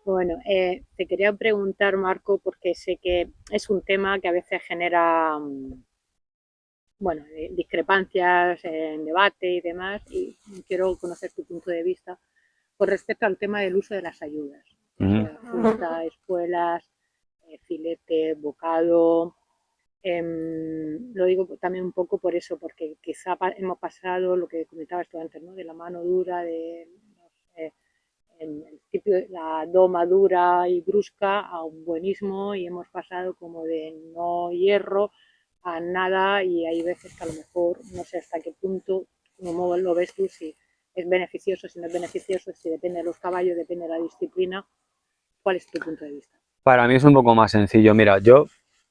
Bueno, te quería preguntar, Marco, porque sé que es un tema que a veces genera, bueno, discrepancias en debate y demás, y quiero conocer tu punto de vista con respecto al tema del uso de las ayudas. Justa, espuelas, filete, bocado. Lo digo también un poco por eso, porque quizá hemos pasado lo que comentabas tú antes, ¿no? De la mano dura, de la doma dura y brusca a un buenismo, y hemos pasado como de no hierro a nada, y hay veces que a lo mejor no sé hasta qué punto, cómo lo ves tú, si es beneficioso, si no es beneficioso, si depende de los caballos, depende de la disciplina. ¿Cuál es tu punto de vista? Para mí es un poco más sencillo. Mira, yo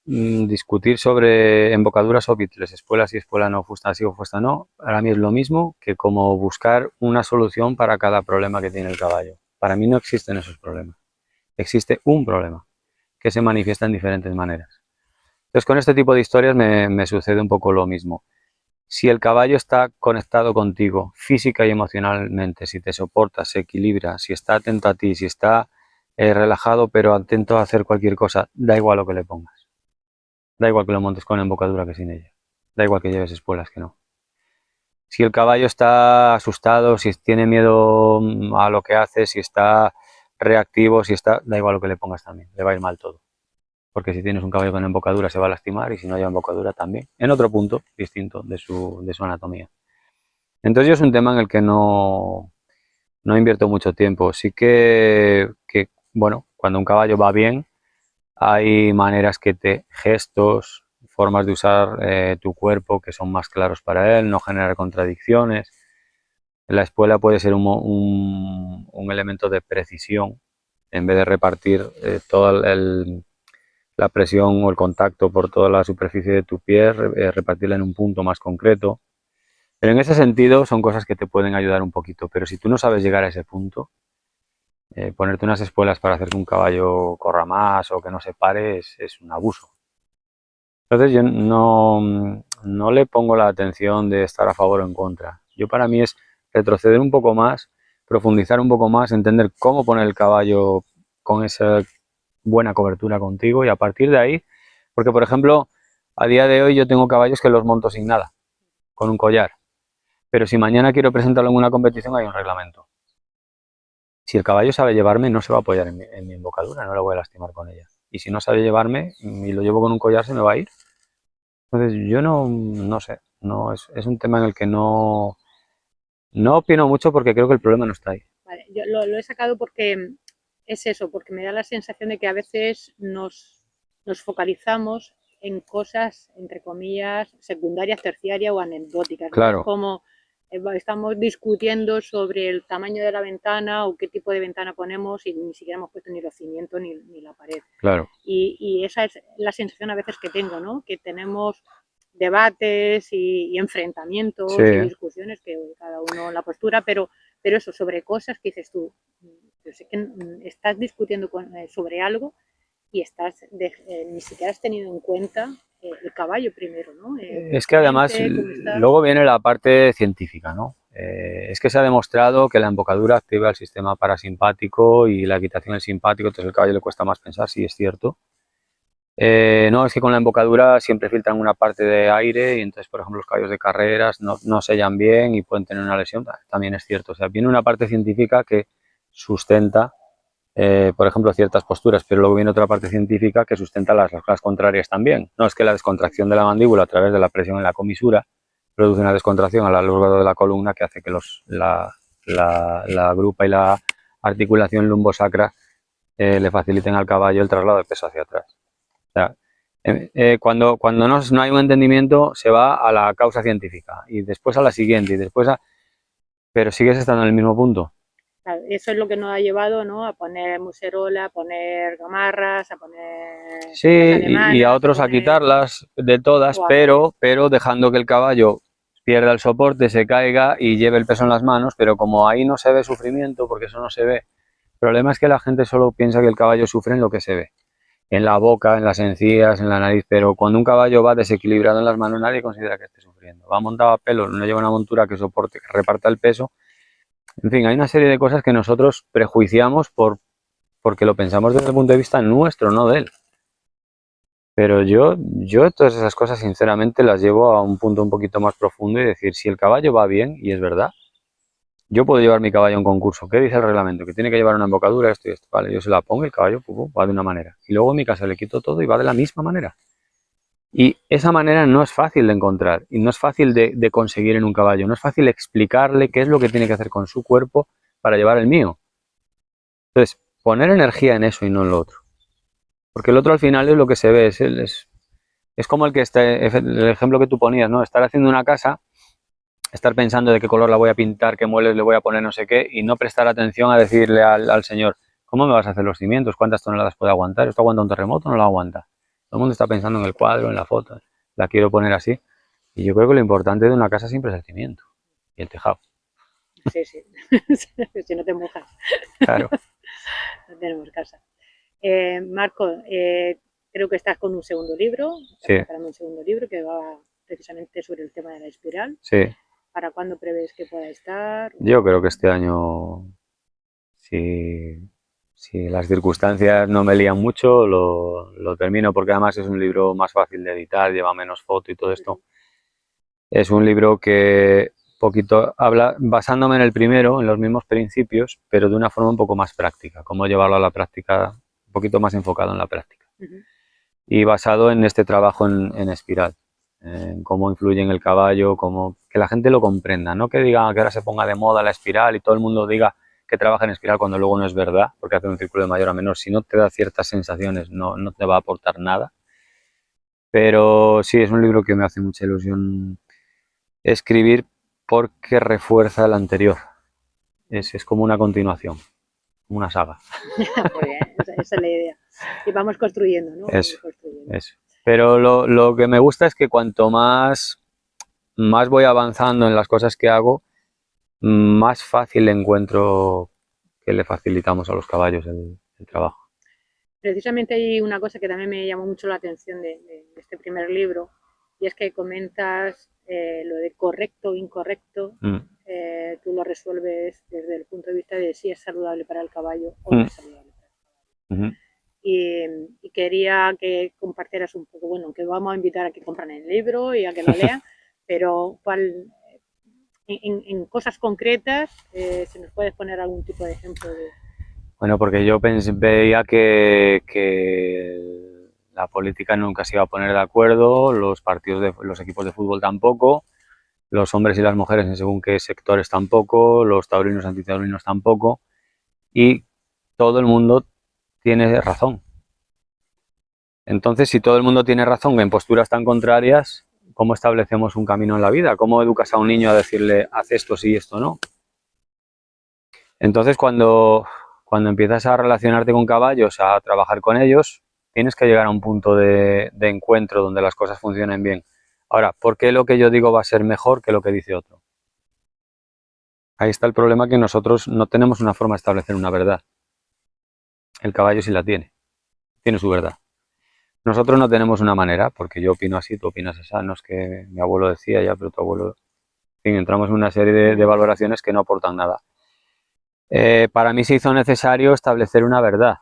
discutir sobre embocaduras o bitles, espuela sí, espuela no, fusta sí o fusta no, para mí es lo mismo que como buscar una solución para cada problema que tiene el caballo. Para mí no existen esos problemas. Existe un problema que se manifiesta en diferentes maneras. Entonces, con este tipo de historias me sucede un poco lo mismo. Si el caballo está conectado contigo física y emocionalmente, si te soporta, se equilibra, si está atento a ti, si está relajado pero atento a hacer cualquier cosa, da igual lo que le pongas. Da igual que lo montes con embocadura que sin ella. Da igual que lleves espuelas que no. Si el caballo está asustado, si tiene miedo a lo que hace, si está reactivo, da igual lo que le pongas también, le va a ir mal todo. Porque si tienes un caballo con embocadura se va a lastimar, y si no lleva embocadura también, en otro punto distinto de su anatomía. Entonces yo es un tema en el que no invierto mucho tiempo. Sí que, bueno, cuando un caballo va bien, hay maneras gestos, formas de usar tu cuerpo que son más claros para él, no generar contradicciones. La espuela puede ser un elemento de precisión, en vez de repartir toda la presión o el contacto por toda la superficie de tu pie, repartirla en un punto más concreto. Pero en ese sentido son cosas que te pueden ayudar un poquito, pero si tú no sabes llegar a ese punto, ponerte unas espuelas para hacer que un caballo corra más o que no se pare es un abuso. Entonces yo no le pongo la atención de estar a favor o en contra. Yo, para mí, es retroceder un poco más, profundizar un poco más, entender cómo poner el caballo con esa buena cobertura contigo, y a partir de ahí, porque por ejemplo, a día de hoy yo tengo caballos que los monto sin nada, con un collar, pero si mañana quiero presentarlo en una competición hay un reglamento. Si el caballo sabe llevarme, no se va a apoyar en mi embocadura, no lo voy a lastimar con ella. Y si no sabe llevarme y lo llevo con un collar, se me va a ir. Entonces yo no sé, es un tema en el que no opino mucho, porque creo que el problema no está ahí. Vale, yo lo he sacado porque es eso, porque me da la sensación de que a veces nos focalizamos en cosas, entre comillas, secundarias, terciarias o anecdóticas. Claro. ¿No? Como estamos discutiendo sobre el tamaño de la ventana o qué tipo de ventana ponemos, y ni siquiera hemos puesto ni los cimientos ni la pared. Claro. Y esa es la sensación a veces que tengo, ¿no? Que tenemos debates y enfrentamientos Sí. y discusiones, que cada uno la postura, pero eso, sobre cosas que dices tú, yo sé que estás discutiendo sobre algo y ni siquiera has tenido en cuenta el caballo primero, ¿no? Es que además luego viene la parte científica, ¿no? Es que se ha demostrado que la embocadura activa el sistema parasimpático y la equitación el simpático, entonces al caballo le cuesta más pensar, sí es cierto. No, es que con la embocadura siempre filtran una parte de aire y entonces, por ejemplo, los caballos de carreras no sellan bien y pueden tener una lesión, también es cierto. O sea, viene una parte científica que sustenta, por ejemplo, ciertas posturas, pero luego viene otra parte científica que sustenta las contrarias también. No es que la descontracción de la mandíbula a través de la presión en la comisura produce una descontracción a lo largo de la columna que hace que la grupa y la articulación lumbosacra le faciliten al caballo el traslado de peso hacia atrás. O sea, cuando no hay un entendimiento se va a la causa científica y después a la siguiente y después pero sigues estando en el mismo punto. Claro, eso es lo que nos ha llevado, ¿no? A poner muserola, a poner gamarras, a poner... Sí, y a otros a quitarlas de todas, pero dejando que el caballo pierda el soporte, se caiga y lleve el peso en las manos, pero como ahí no se ve sufrimiento, porque eso no se ve, el problema es que la gente solo piensa que el caballo sufre en lo que se ve, en la boca, en las encías, en la nariz, pero cuando un caballo va desequilibrado en las manos nadie considera que esté sufriendo, va montado a pelo, no lleva una montura que soporte, que reparta el peso, en fin, hay una serie de cosas que nosotros prejuiciamos porque lo pensamos desde el punto de vista nuestro, no de él. Pero yo todas esas cosas sinceramente las llevo a un punto un poquito más profundo y decir, si el caballo va bien, y es verdad, yo puedo llevar mi caballo a un concurso. ¿Qué dice el reglamento? Que tiene que llevar una embocadura, esto y esto. Vale, yo se la pongo y el caballo va de una manera. Y luego en mi casa le quito todo y va de la misma manera. Y esa manera no es fácil de encontrar y no es fácil de conseguir en un caballo. No es fácil explicarle qué es lo que tiene que hacer con su cuerpo para llevar el mío. Entonces, poner energía en eso y no en lo otro. Porque el otro al final es lo que se ve, es como el ejemplo que tú ponías, ¿no? Estar haciendo una casa, estar pensando de qué color la voy a pintar, qué muebles le voy a poner, no sé qué, y no prestar atención a decirle al señor, ¿cómo me vas a hacer los cimientos? ¿Cuántas toneladas puede aguantar? ¿Esto aguanta un terremoto o no lo aguanta? Todo el mundo está pensando en el cuadro, en la foto, la quiero poner así. Y yo creo que lo importante de una casa siempre es el cimiento y el tejado. Sí, sí. Si no te mojas. Claro. No tenemos casa. Marco, creo que estás con un segundo libro, estás preparando un segundo libro que va precisamente sobre el tema de la espiral. Sí. ¿Para cuándo prevés que pueda estar? Yo creo que este año, si las circunstancias no me lían mucho, lo termino, porque además es un libro más fácil de editar, lleva menos foto y todo esto. Es un libro que poquito habla, basándome en el primero, en los mismos principios, pero de una forma un poco más práctica, cómo llevarlo a la práctica, un poquito más enfocado en la práctica. Y basado en este trabajo en espiral, en cómo influye en el caballo, que la gente lo comprenda, no que diga que ahora se ponga de moda la espiral y todo el mundo diga que trabaja en espiral cuando luego no es verdad, porque hace un círculo de mayor a menor, si no te da ciertas sensaciones no te va a aportar nada. Pero sí, es un libro que me hace mucha ilusión escribir porque refuerza el anterior. Es como una continuación, una saga. Muy bien, esa es la idea. Y vamos construyendo, ¿no? Eso. Pero lo que me gusta es que cuanto más voy avanzando en las cosas que hago, más fácil encuentro que le facilitamos a los caballos el trabajo. Precisamente hay una cosa que también me llamó mucho la atención de este primer libro, y es que comentas lo de correcto o incorrecto, tú lo resuelves desde el punto de vista de si es saludable para el caballo o no es saludable para el caballo. Y quería que compartieras un poco, bueno, que vamos a invitar a que compren el libro y a que lo lean, pero en cosas concretas, si nos puedes poner algún tipo de ejemplo de... Bueno, porque yo veía que la política nunca se iba a poner de acuerdo, los equipos de fútbol tampoco, los hombres y las mujeres en según qué sectores tampoco, los taurinos y antitaurinos tampoco, y todo el mundo tiene razón. Entonces, si todo el mundo tiene razón en posturas tan contrarias, ¿cómo establecemos un camino en la vida? ¿Cómo educas a un niño a decirle, haz esto sí y esto no? Entonces, cuando empiezas a relacionarte con caballos, a trabajar con ellos, tienes que llegar a un punto de encuentro donde las cosas funcionen bien. Ahora, ¿por qué lo que yo digo va a ser mejor que lo que dice otro? Ahí está el problema, que nosotros no tenemos una forma de establecer una verdad. El caballo sí la tiene su verdad. Nosotros no tenemos una manera, porque yo opino así, tú opinas así, no es que mi abuelo decía ya, pero tu abuelo... En fin, entramos en una serie de valoraciones que no aportan nada. Para mí se hizo necesario establecer una verdad.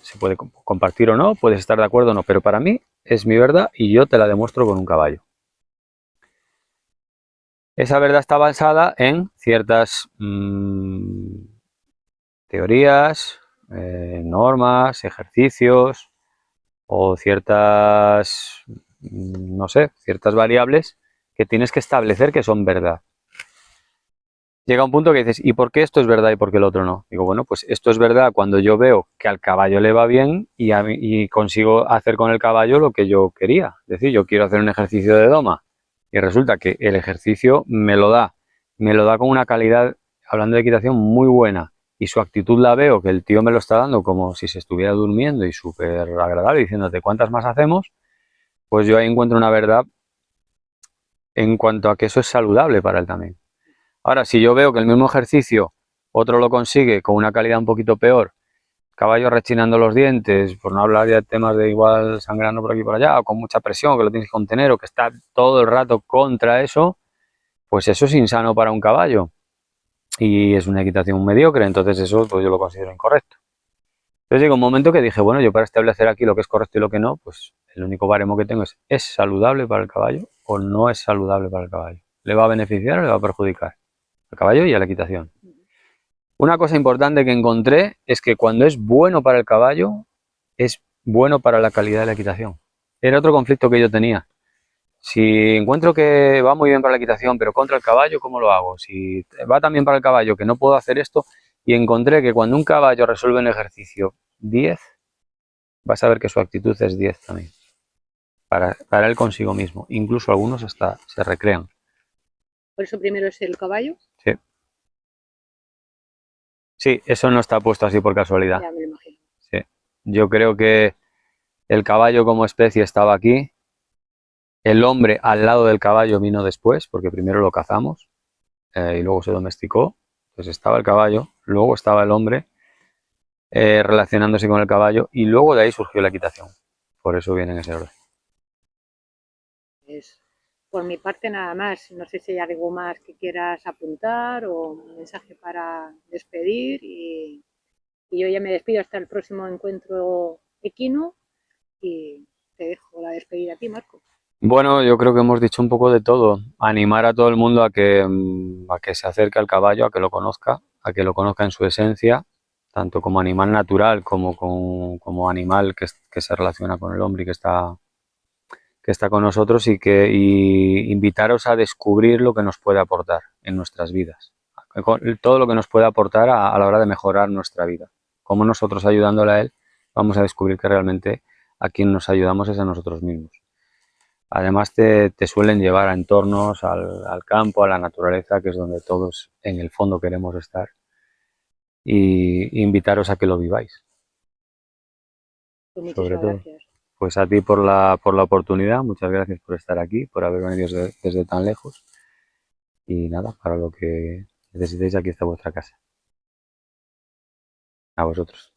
Se puede compartir o no, puedes estar de acuerdo o no, pero para mí es mi verdad y yo te la demuestro con un caballo. Esa verdad está basada en ciertas teorías, normas, ejercicios o ciertas, no sé, ciertas variables que tienes que establecer que son verdad. Llega un punto que dices, ¿y por qué esto es verdad y por qué el otro no? Digo, bueno, pues esto es verdad cuando yo veo que al caballo le va bien y consigo hacer con el caballo lo que yo quería. Es decir, yo quiero hacer un ejercicio de doma y resulta que el ejercicio me lo da con una calidad, hablando de equitación, muy buena. Y su actitud la veo, que el tío me lo está dando como si se estuviera durmiendo y súper agradable, diciéndote cuántas más hacemos, pues yo ahí encuentro una verdad en cuanto a que eso es saludable para él también. Ahora, si yo veo que el mismo ejercicio otro lo consigue con una calidad un poquito peor, caballo rechinando los dientes, por no hablar ya de temas de igual sangrando por aquí y por allá, o con mucha presión, que lo tienes que contener, o que está todo el rato contra eso, pues eso es insano para un caballo. Y es una equitación mediocre, entonces eso pues yo lo considero incorrecto. Entonces llega un momento que dije, bueno, yo para establecer aquí lo que es correcto y lo que no, pues el único baremo que tengo es saludable para el caballo o no es saludable para el caballo? ¿Le va a beneficiar o le va a perjudicar? Al caballo y a la equitación. Una cosa importante que encontré es que cuando es bueno para el caballo, es bueno para la calidad de la equitación. Era otro conflicto que yo tenía. Si encuentro que va muy bien para la equitación, pero contra el caballo, ¿cómo lo hago? Si va tan bien para el caballo que no puedo hacer esto, y encontré que cuando un caballo resuelve un ejercicio 10, vas a ver que su actitud es 10 también. Para él consigo mismo. Incluso algunos hasta se recrean. Por eso primero es el caballo. Sí. Sí, eso no está puesto así por casualidad. Ya me lo imagino. Sí. Yo creo que el caballo como especie estaba aquí. El hombre al lado del caballo vino después, porque primero lo cazamos y luego se domesticó. Entonces estaba el caballo, luego estaba el hombre relacionándose con el caballo y luego de ahí surgió la equitación. Por eso viene en ese orden. Pues, por mi parte nada más. No sé si hay algo más que quieras apuntar o un mensaje para despedir y yo ya me despido hasta el próximo encuentro equino y te dejo la despedida a ti, Marco. Bueno, yo creo que hemos dicho un poco de todo. Animar a todo el mundo a que se acerque al caballo, a que lo conozca en su esencia, tanto como animal natural como animal que se relaciona con el hombre y que está con nosotros y invitaros a descubrir lo que nos puede aportar en nuestras vidas. Todo lo que nos puede aportar a la hora de mejorar nuestra vida. Como nosotros ayudándole a él, vamos a descubrir que realmente a quien nos ayudamos es a nosotros mismos. Además te suelen llevar a entornos, al campo, a la naturaleza, que es donde todos en el fondo queremos estar, y invitaros a que lo viváis. Pues Sobre muchísimas todo. gracias. Pues a ti por la oportunidad, muchas gracias por estar aquí, por haber venido desde tan lejos. Y nada, para lo que necesitéis, aquí está vuestra casa. A vosotros.